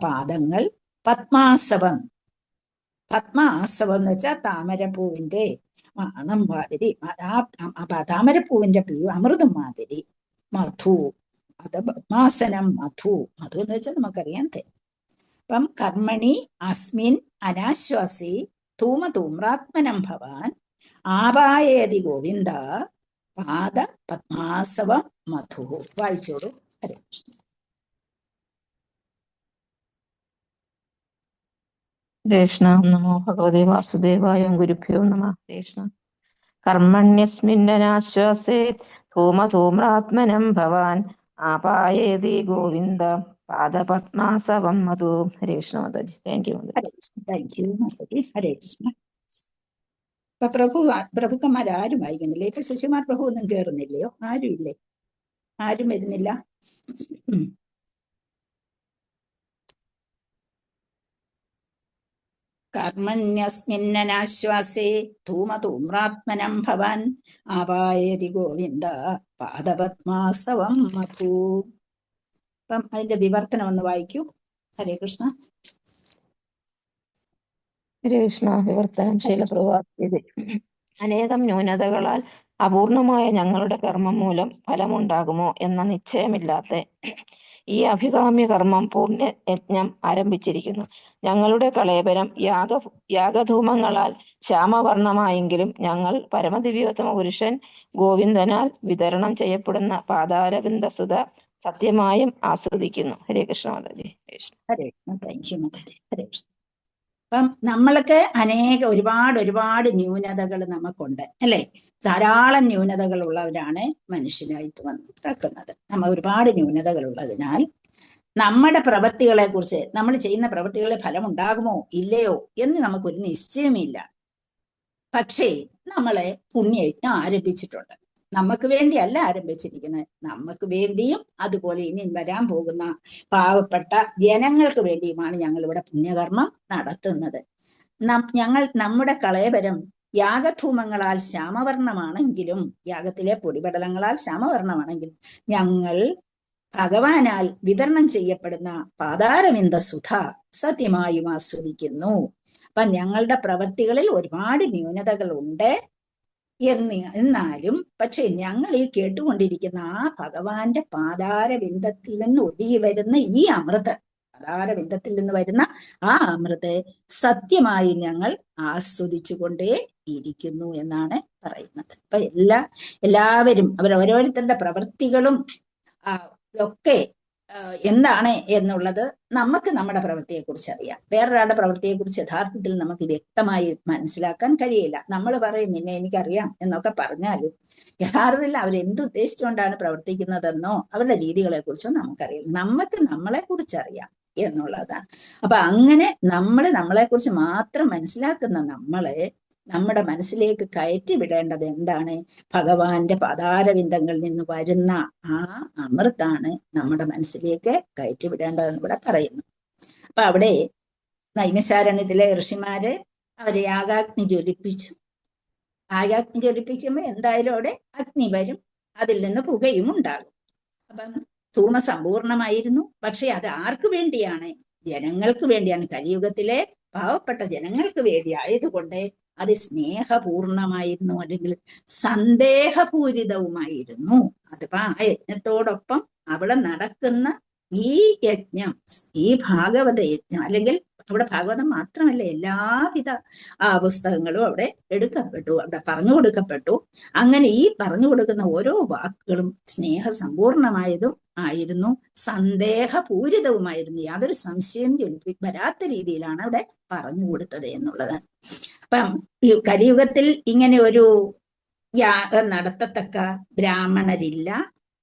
പാദങ്ങൾ, പത്മാസവം എന്ന് വെച്ചാൽ താമരപ്പൂവിന്റെ മണം മാതിരി, താമരപ്പൂവിന്റെ അമൃതം മാതിരി. മധു, അത് പത്മാസനം, മധു എന്ന് വെച്ചാൽ നമുക്കറിയാം തേൻ. അപ്പം കർമ്മണി അസ്മിൻ അനാശ്വാസി ധൂമ്രാത്മനം ഭവാൻ ആപായേതി ഗോവിന്ദ പാദ പത്മാസവം മധു. വായിച്ചോളൂ. ഹരേ കൃഷ്ണ. കൃഷ്ണ. നമോ ഭഗവതേ വാസുദേവായ. ഗുരുഭ്യോ നമഃ. കൃഷ്ണ. കർമ്മണ്യസ്മിന്നനാശ്വാസേ ധൂമ്രാത്മനം ഭവാൻ ആപായേതി ഗോവിന്ദ പാദപദ്മാസവം മധു. Hare Krishna Mataji. Thank you Mataji. Thank you Mataji. Hare Krishna. ഇപ്പൊ പ്രഭുക്കന്മാരാരും വായിക്കുന്നില്ലേ? ഇപ്പൊ ശശികുമാർ പ്രഭു ഒന്നും കേറുന്നില്ലയോ? ആരും ഇല്ലേ? ആരും വരുന്നില്ല. കർമ്മണ്യസ്മിന്നനാശ്വാസേ ധൂമ്രാത്മനം ഭവാൻ ആപായേതി ഗോവിന്ദ പാദപദ്മാസവം മധു. അപ്പം അതിന്റെ വിവർത്തനം ഒന്ന് വായിക്കൂ. ഹരേ കൃഷ്ണ. ഹരേ കൃഷ്ണ. വിവർത്തനം ശീലപ്രഭാത്. അനേകം ന്യൂനതകളാൽ അപൂർണമായ ഞങ്ങളുടെ കർമ്മം മൂലം ഫലമുണ്ടാകുമോ എന്ന നിശ്ചയമില്ലാത്ത ഈ അഭികാമ്യ കർമ്മം പൂർണ്ണയജ്ഞം ആരംഭിച്ചിരിക്കുന്നു. ഞങ്ങളുടെ കളേബരം യാഗധൂമങ്ങളാൽ ശ്യാമവർണ്ണമായെങ്കിലും ഞങ്ങൾ പരമദിവ്യോത്തമ പുരുഷൻ ഗോവിന്ദനാൽ വിതരണം ചെയ്യപ്പെടുന്ന പാദാരവിന്ദസുത സത്യമായും ആസ്വദിക്കുന്നു. ഹരേ കൃഷ്ണ മാതാജി. ഹരേ കൃഷ്ണ. Thank you Mataji. ഹരേ കൃഷ്ണ. അപ്പം നമ്മൾക്ക് ഒരുപാട് ന്യൂനതകൾ നമുക്കുണ്ട്, അല്ലെ? ധാരാളം ന്യൂനതകൾ ഉള്ളവരാണ് മനുഷ്യനായിട്ട് വന്നിരിക്കുന്നത്. നമ്മൾ ഒരുപാട് ന്യൂനതകൾ ഉള്ളതിനാൽ നമ്മുടെ പ്രവൃത്തികളെ കുറിച്ച്, നമ്മൾ ചെയ്യുന്ന പ്രവൃത്തികളിൽ ഫലമുണ്ടാകുമോ ഇല്ലയോ എന്ന് നമുക്കൊരു നിശ്ചയമില്ല. പക്ഷേ നമ്മളെ പുണ്യയജ്ഞം ആരംഭിച്ചിട്ടുണ്ട്. നമുക്ക് വേണ്ടിയല്ല ആരംഭിച്ചിരിക്കുന്നത്, നമുക്ക് വേണ്ടിയും അതുപോലെ ഇനി വരാൻ പോകുന്ന പാവപ്പെട്ട ജനങ്ങൾക്ക് വേണ്ടിയുമാണ് ഞങ്ങൾ ഇവിടെ പുണ്യകർമ്മം നടത്തുന്നത്. നമ്മുടെ കളേബരം യാഗധൂമങ്ങളാൽ ശ്യാമവർണ്ണമാണെങ്കിലും, യാഗത്തിലെ പൊടിപടലങ്ങളാൽ ശ്യാമവർണ്ണമാണെങ്കിലും ഞങ്ങൾ ഭഗവാനാൽ വിതരണം ചെയ്യപ്പെടുന്ന പാതാരവിന്ദ സുധ സത്യമായും ആസ്വദിക്കുന്നു. അപ്പൊ ഞങ്ങളുടെ പ്രവൃത്തികളിൽ ഒരുപാട് ന്യൂനതകൾ ഉണ്ട് എന്നാലും പക്ഷെ ഞങ്ങൾ ഈ കേട്ടുകൊണ്ടിരിക്കുന്ന ആ ഭഗവാന്റെ പാതാരവിന്ദത്തിൽ നിന്ന് ഒഴുകി വരുന്ന ഈ അമൃത്, പാതാരവിന്ദത്തിൽ നിന്ന് വരുന്ന ആ അമൃത് സത്യമായി ഞങ്ങൾ ആസ്വദിച്ചു കൊണ്ടേ ഇരിക്കുന്നു എന്നാണ് പറയുന്നത്. അപ്പൊ എല്ലാവരും ഓരോരുത്തരുടെ പ്രവൃത്തികളും ഒക്കെ എന്താണ് എന്നുള്ളത് നമുക്ക് നമ്മുടെ പ്രവൃത്തിയെക്കുറിച്ച് അറിയാം. വേറൊരാളുടെ പ്രവൃത്തിയെക്കുറിച്ച് യഥാർത്ഥത്തിൽ നമുക്ക് വ്യക്തമായി മനസ്സിലാക്കാൻ കഴിയില്ല. നമ്മൾ പറയും നിന്നെ എനിക്കറിയാം എന്നൊക്കെ പറഞ്ഞാലും യഥാർത്ഥത്തിൽ അവരെന്തുദ്ദേശിച്ചുകൊണ്ടാണ് പ്രവർത്തിക്കുന്നതെന്നോ അവരുടെ രീതികളെ കുറിച്ചോ നമുക്കറിയില്ല. നമുക്ക് നമ്മളെ കുറിച്ച് അറിയാം എന്നുള്ളതാണ്. അപ്പൊ അങ്ങനെ നമ്മളെ കുറിച്ച് മാത്രം മനസ്സിലാക്കുന്ന നമ്മളെ നമ്മുടെ മനസ്സിലേക്ക് കയറ്റി വിടേണ്ടത് എന്താണ്? ഭഗവാന്റെ പാതാരവിന്ദങ്ങളിൽ നിന്ന് വരുന്ന ആ അമൃതാണ് നമ്മുടെ മനസ്സിലേക്ക് കയറ്റി വിടേണ്ടതെന്ന് ഇവിടെ പറയുന്നു. അപ്പൊ അവിടെ നൈമിശാരണ്യത്തിലെ ഋഷിമാര് അവരെ യാഗാഗ്നി ജ്വലിപ്പിച്ചു. യാഗാഗ്നി ജ്വലിപ്പിക്കുമ്പോൾ എന്തായാലും അവിടെ അഗ്നി വരും, അതിൽ നിന്ന് പുകയും ഉണ്ടാകും. അപ്പം ധൂമ സമ്പൂർണമായിരുന്നു. പക്ഷെ അത് ആർക്ക് വേണ്ടിയാണ്? ജനങ്ങൾക്ക് വേണ്ടിയാണ്. കലിയുഗത്തിലെ പാവപ്പെട്ട ജനങ്ങൾക്ക് വേണ്ടി ആയതുകൊണ്ട് അത് സ്നേഹപൂർണമായിരുന്നു, അല്ലെങ്കിൽ സന്ദേഹപൂരിതവുമായിരുന്നു. അതിപ്പോ ആ യജ്ഞത്തോടൊപ്പം അവിടെ നടക്കുന്ന ഈ യജ്ഞം, ഈ ഭാഗവത യജ്ഞം, അല്ലെങ്കിൽ അവിടെ ഭാഗവതം മാത്രമല്ല എല്ലാവിധ പുസ്തകങ്ങളും അവിടെ എടുക്കപ്പെട്ടു, അവിടെ പറഞ്ഞു കൊടുക്കപ്പെട്ടു. അങ്ങനെ ഈ പറഞ്ഞു കൊടുക്കുന്ന ഓരോ വാക്കുകളും സ്നേഹസമ്പൂർണമായതും ആയിരുന്നു, സന്ദേഹപൂരിതവുമായിരുന്നു. യാതൊരു സംശയം വരാത്ത രീതിയിലാണ് അവിടെ പറഞ്ഞു കൊടുത്തത് എന്നുള്ളതാണ്. അപ്പം ഈ കലിയുഗത്തിൽ ഇങ്ങനെ ഒരു യാഗം നടത്തത്തക്ക ബ്രാഹ്മണരില്ല.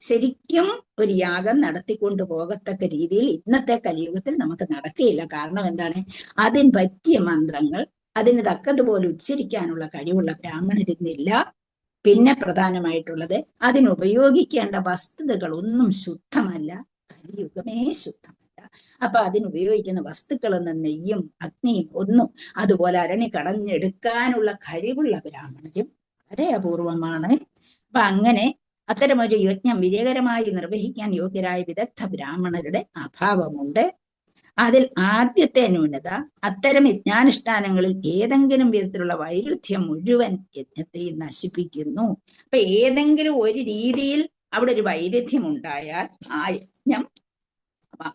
ശരിക്കും ഒരു യാഗം നടത്തിക്കൊണ്ടു പോകത്തക്ക രീതിയിൽ ഇന്നത്തെ കലിയുഗത്തിൽ നമുക്ക് നടക്കുകയില്ല. കാരണം എന്താണ്? അതിന് പറ്റിയ മന്ത്രങ്ങൾ അതിന് തക്കതുപോലെ ഉച്ചരിക്കാനുള്ള കഴിവുള്ള ബ്രാഹ്മണരിന്നില്ല. പിന്നെ പ്രധാനമായിട്ടുള്ളത് അതിനുപയോഗിക്കേണ്ട വസ്തുതകൾ ഒന്നും ശുദ്ധമല്ല. കലിയുഗമേ ശുദ്ധമല്ല. അപ്പൊ അതിനുപയോഗിക്കുന്ന വസ്തുക്കളൊന്നും നെയ്യും അഗ്നിയും ഒന്നും അതുപോലെ അരണി കടഞ്ഞെടുക്കാനുള്ള കഴിവുള്ള ബ്രാഹ്മണരും വളരെ അപൂർവമാണ്. അപ്പൊ അങ്ങനെ അത്തരമൊരു യജ്ഞം വിജയകരമായി നിർവഹിക്കാൻ യോഗ്യരായ വിദഗ്ധ ബ്രാഹ്മണരുടെ അഭാവമുണ്ട്. അതിൽ ആദ്യത്തെ ന്യൂനത, അത്തരം യജ്ഞാനുഷ്ഠാനങ്ങളിൽ ഏതെങ്കിലും വിധത്തിലുള്ള വൈരുദ്ധ്യം മുഴുവൻ യജ്ഞത്തെയും നശിപ്പിക്കുന്നു. അപ്പൊ ഏതെങ്കിലും ഒരു രീതിയിൽ അവിടെ ഒരു വൈരുദ്ധ്യം ഉണ്ടായാൽ ആ യജ്ഞം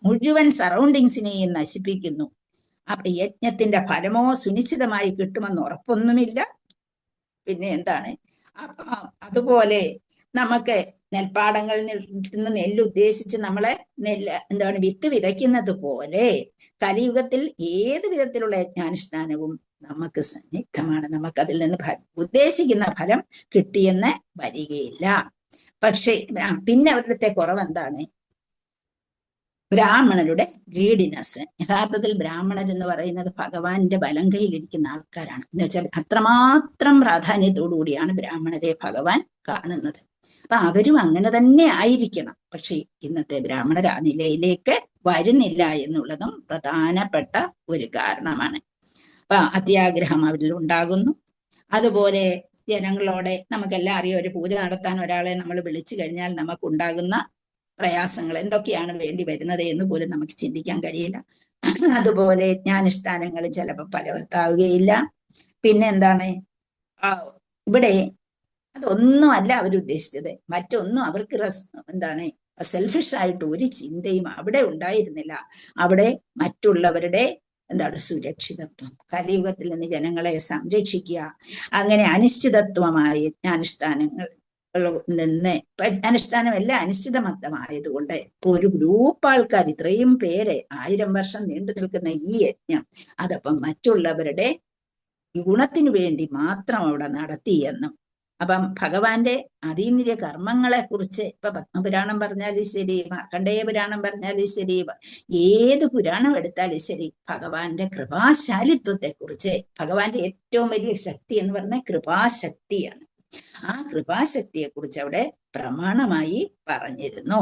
മുഴുവൻ സറൗണ്ടിങ്സിനെയും നശിപ്പിക്കുന്നു. അപ്പൊ യജ്ഞത്തിന്റെ ഫലമോ സുനിശ്ചിതമായി കിട്ടുമെന്ന് ഉറപ്പൊന്നുമില്ല. പിന്നെ എന്താണ്? അതുപോലെ നമുക്ക് നെൽപ്പാടങ്ങളിൽ നിന്ന് നെല്ല് ഉദ്ദേശിച്ച് നമ്മളെ വിത്ത് വിതയ്ക്കുന്നത് പോലെ കലിയുഗത്തിൽ ഏത് വിധത്തിലുള്ള യജ്ഞാനുഷ്ഠാനവും നമുക്ക് സന്നിഗ്ധമാണ്. നമുക്ക് അതിൽ നിന്ന് ഉദ്ദേശിക്കുന്ന ഫലം കിട്ടിയെന്ന് വരികയില്ല. പക്ഷേ പിന്നെ അവിടുത്തെ കുറവ് എന്താണ്? ബ്രാഹ്മണരുടെ ഗ്രീഡിനെസ്. യഥാർത്ഥത്തിൽ ബ്രാഹ്മണർ എന്ന് പറയുന്നത് ഭഗവാന്റെ വലം കയ്യിലിരിക്കുന്ന ആൾക്കാരാണ്. എന്ന് വെച്ചാൽ അത്രമാത്രം പ്രാധാന്യത്തോടു കൂടിയാണ് ബ്രാഹ്മണരെ ഭഗവാൻ കാണുന്നത്. അപ്പൊ അവരും അങ്ങനെ തന്നെ ആയിരിക്കണം. പക്ഷെ ഇന്നത്തെ ബ്രാഹ്മണർ ആ നിലയിലേക്ക് വരുന്നില്ല എന്നുള്ളതും പ്രധാനപ്പെട്ട ഒരു കാരണമാണ്. അപ്പൊ അത്യാഗ്രഹം അവരിൽ ഉണ്ടാകുന്നു. അതുപോലെ ജനങ്ങളോടെ നമുക്കെല്ലാം അറിയാം, ഒരു പൂജ നടത്താൻ ഒരാളെ നമ്മൾ വിളിച്ചു കഴിഞ്ഞാൽ നമുക്കുണ്ടാകുന്ന പ്രയാസങ്ങൾ എന്തൊക്കെയാണ് വേണ്ടി വരുന്നത് എന്ന് പോലും നമുക്ക് ചിന്തിക്കാൻ കഴിയില്ല. അതുപോലെ ജ്ഞാനുഷ്ഠാനങ്ങൾ ചിലപ്പോൾ ഫലവത്താവുകയില്ല. പിന്നെ എന്താണ്? ഇവിടെ അതൊന്നും അല്ല അവരുദ്ദേശിച്ചത്. മറ്റൊന്നും അവർക്ക് സെൽഫിഷ് ആയിട്ട് ഒരു ചിന്തയും അവിടെ ഉണ്ടായിരുന്നില്ല. അവിടെ മറ്റുള്ളവരുടെ സുരക്ഷിതത്വം, കലിയുഗത്തിൽ നിന്ന് ജനങ്ങളെ സംരക്ഷിക്കുക, അങ്ങനെ അനിശ്ചിതത്വമായ യജ്ഞാനുഷ്ഠാനങ്ങൾ നിന്ന് അനുഷ്ഠാനമെല്ലാം അനിശ്ചിതമത്തമായതുകൊണ്ട് ഇപ്പൊ ഒരു ഗ്രൂപ്പ് ആൾക്കാർ ഇത്രയും പേരെ 1000 വർഷം നീണ്ടു നിൽക്കുന്ന ഈ യജ്ഞം അതപ്പം മറ്റുള്ളവരുടെ ഗുണത്തിനു വേണ്ടി മാത്രം അവിടെ നടത്തിയെന്നും, അപ്പം ഭഗവാന്റെ അതീന്ദ്രിയ കർമ്മങ്ങളെ കുറിച്ച് ഇപ്പൊ പത്മപുരാണം പറഞ്ഞാലും ശരി, മാർക്കണ്ഡേയ പുരാണം പറഞ്ഞാലും ശരി, ഏത് പുരാണം എടുത്താലും ശരി, ഭഗവാന്റെ കൃപാശാലിത്വത്തെ കുറിച്ച്, ഭഗവാന്റെ ഏറ്റവും വലിയ ശക്തി എന്ന് പറഞ്ഞാൽ കൃപാശക്തിയാണ്. ആ കൃപാശക്തിയെ കുറിച്ച് അവിടെ പ്രമാണമായി പറഞ്ഞിരുന്നു.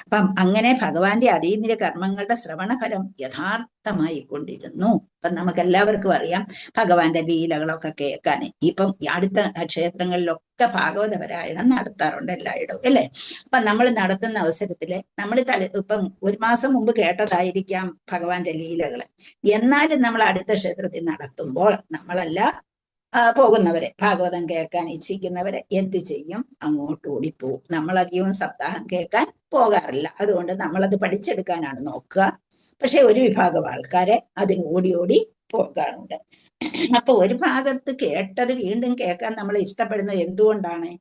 അപ്പം അങ്ങനെ ഭഗവാന്റെ അതീന്ദ്രിയ കർമ്മങ്ങളുടെ ശ്രവണഫലം യഥാർത്ഥമായി കൊണ്ടിരുന്നു. അപ്പം നമുക്ക് എല്ലാവർക്കും അറിയാം ഭഗവാന്റെ ലീലകളൊക്കെ കേൾക്കാൻ. ഇപ്പം അടുത്ത ക്ഷേത്രങ്ങളിലൊക്കെ ഭാഗവത പാരായണം നടത്താറുണ്ട് എല്ലായിടവും, അല്ലേ? അപ്പൊ നമ്മൾ നടത്തുന്ന അവസരത്തില് നമ്മൾ ഇപ്പം 1 മാസം മുമ്പ് കേട്ടതായിരിക്കാം ഭഗവാന്റെ ലീലകള്. എന്നാലും നമ്മൾ അടുത്ത ക്ഷേത്രത്തിൽ നടത്തുമ്പോൾ നമ്മളല്ല പോകുന്നവരെ, ഭാഗവതം കേൾക്കാൻ ഇച്ഛിക്കുന്നവരെ എന്ത് ചെയ്യും? അങ്ങോട്ട് ഓടിപ്പോവും. നമ്മളധികവും സപ്താഹം കേൾക്കാൻ പോകാറില്ല. അതുകൊണ്ട് നമ്മളത് പഠിച്ചെടുക്കാനാണ് നോക്കുക. പക്ഷെ ഒരു വിഭാഗം ആൾക്കാരെ അതിന് ഓടി ഓടി പോകാറുണ്ട്. അപ്പൊ ഒരു ഭാഗത്ത് കേട്ടത് വീണ്ടും കേൾക്കാൻ നമ്മൾ ഇഷ്ടപ്പെടുന്നത് എന്തുകൊണ്ടാണ്?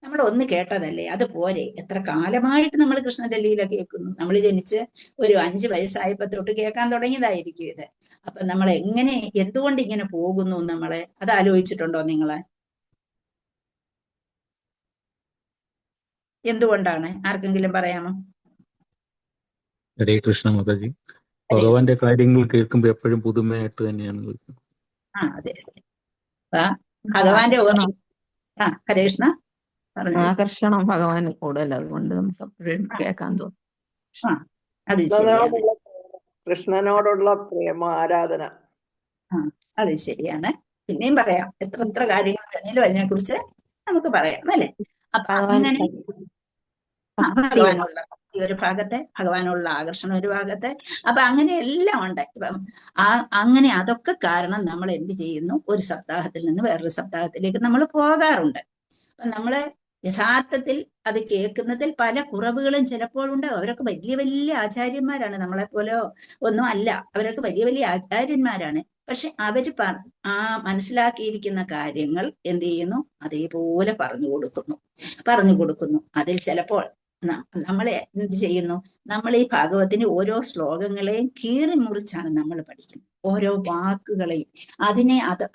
നമ്മൾ ഒന്ന് കേട്ടതല്ലേ, അത് പോരെ. എത്ര കാലമായിട്ട് നമ്മൾ കൃഷ്ണന്റെ ലീല കേൾക്കുന്നു. നമ്മൾ ജനിച്ച് ഒരു 5 വയസ്സായപ്പോ തൊട്ട് കേൾക്കാൻ തുടങ്ങിയതായിരിക്കും ഇത്. അപ്പൊ നമ്മൾ എന്തുകൊണ്ട് ഇങ്ങനെ പോകുന്നു നമ്മളെ അത് ആലോചിച്ചിട്ടുണ്ടോ നിങ്ങളെ? എന്തുകൊണ്ടാണ്? ആർക്കെങ്കിലും പറയാമോ? ഹരേ കൃഷ്ണ മാതാജി. ഭഗവാന്റെ കാര്യങ്ങൾ കേൾക്കുമ്പോൾ എപ്പോഴും പുതുമയായിട്ട് തന്നെയാണ് കേൾക്കുന്നത്. അതെ ഭഗവാന്റെ ഹരേ കൃഷ്ണ പറഞ്ഞു. ആകർഷണം ഭഗവാൻ കൂടുതൽ, അതുകൊണ്ട് നമുക്ക് എപ്പോഴും കേൾക്കാൻ തോന്നും. അത് ശരിയാണ്. കൃഷ്ണനോടുള്ള പ്രേമ ആരാധന. അത് ശരിയാണ്. പിന്നെയും പറയാം, എത്ര കാര്യങ്ങൾ വേണേലും അതിനെ കുറിച്ച് നമുക്ക് പറയാം, അല്ലെ? അപ്പൊ അങ്ങനെ ഭഗവാനുള്ള ഭക്തി ഒരു ഭാഗത്തെ, ഭഗവാനുള്ള ആകർഷണം ഒരു ഭാഗത്തെ, അപ്പൊ അങ്ങനെ എല്ലാം ഉണ്ട്. ഇപ്പം അങ്ങനെ അതൊക്കെ കാരണം നമ്മൾ എന്ത് ചെയ്യുന്നു? ഒരു സപ്താഹത്തിൽ നിന്ന് വേറൊരു സപ്താഹത്തിലേക്ക് നമ്മൾ പോകാറുണ്ട്. അപ്പൊ നമ്മള് യഥാർത്ഥത്തിൽ അത് കേൾക്കുന്നതിൽ പല കുറവുകളും ചിലപ്പോഴുണ്ട്. അവരൊക്കെ വലിയ വലിയ ആചാര്യന്മാരാണ്, നമ്മളെപ്പോലെ ഒന്നും അല്ല. അവരൊക്കെ വലിയ വലിയ ആചാര്യന്മാരാണ്. പക്ഷെ അവര് മനസ്സിലാക്കിയിരിക്കുന്ന കാര്യങ്ങൾ എന്ത് ചെയ്യുന്നു? അതേപോലെ പറഞ്ഞു കൊടുക്കുന്നു. അതിൽ ചിലപ്പോൾ നമ്മളെ എന്ത് ചെയ്യുന്നു? നമ്മൾ ഈ ഭാഗവത്തിന് ഓരോ ശ്ലോകങ്ങളെയും കീറി മുറിച്ചാണ് നമ്മൾ പഠിക്കുന്നത്. ഓരോ വാക്കുകളെയും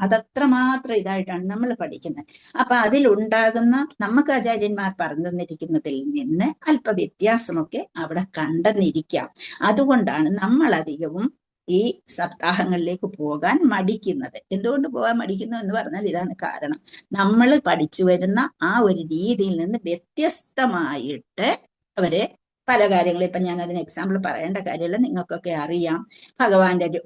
അതത്രമാത്രം ഇതായിട്ടാണ് നമ്മൾ പഠിക്കുന്നത്. അപ്പൊ അതിലുണ്ടാകുന്ന നമുക്ക് ആചാര്യന്മാർ പറഞ്ഞു തന്നിരിക്കുന്നതിൽ നിന്ന് അല്പ വ്യത്യാസമൊക്കെ അവിടെ കണ്ടെന്നിരിക്കാം. അതുകൊണ്ടാണ് നമ്മൾ അധികവും ഈ സപ്താഹങ്ങളിലേക്ക് പോകാൻ മടിക്കുന്നത്. എന്തുകൊണ്ട് പോകാൻ മടിക്കുന്നു എന്ന് പറഞ്ഞാൽ ഇതാണ് കാരണം. നമ്മൾ പഠിച്ചു വരുന്ന ആ ഒരു രീതിയിൽ നിന്ന് വ്യത്യസ്തമായിട്ട് അവരെ പല കാര്യങ്ങളും, ഇപ്പൊ ഞാൻ അതിന് എക്സാമ്പിൾ പറയേണ്ട കാര്യമില്ല, നിങ്ങൾക്കൊക്കെ അറിയാം.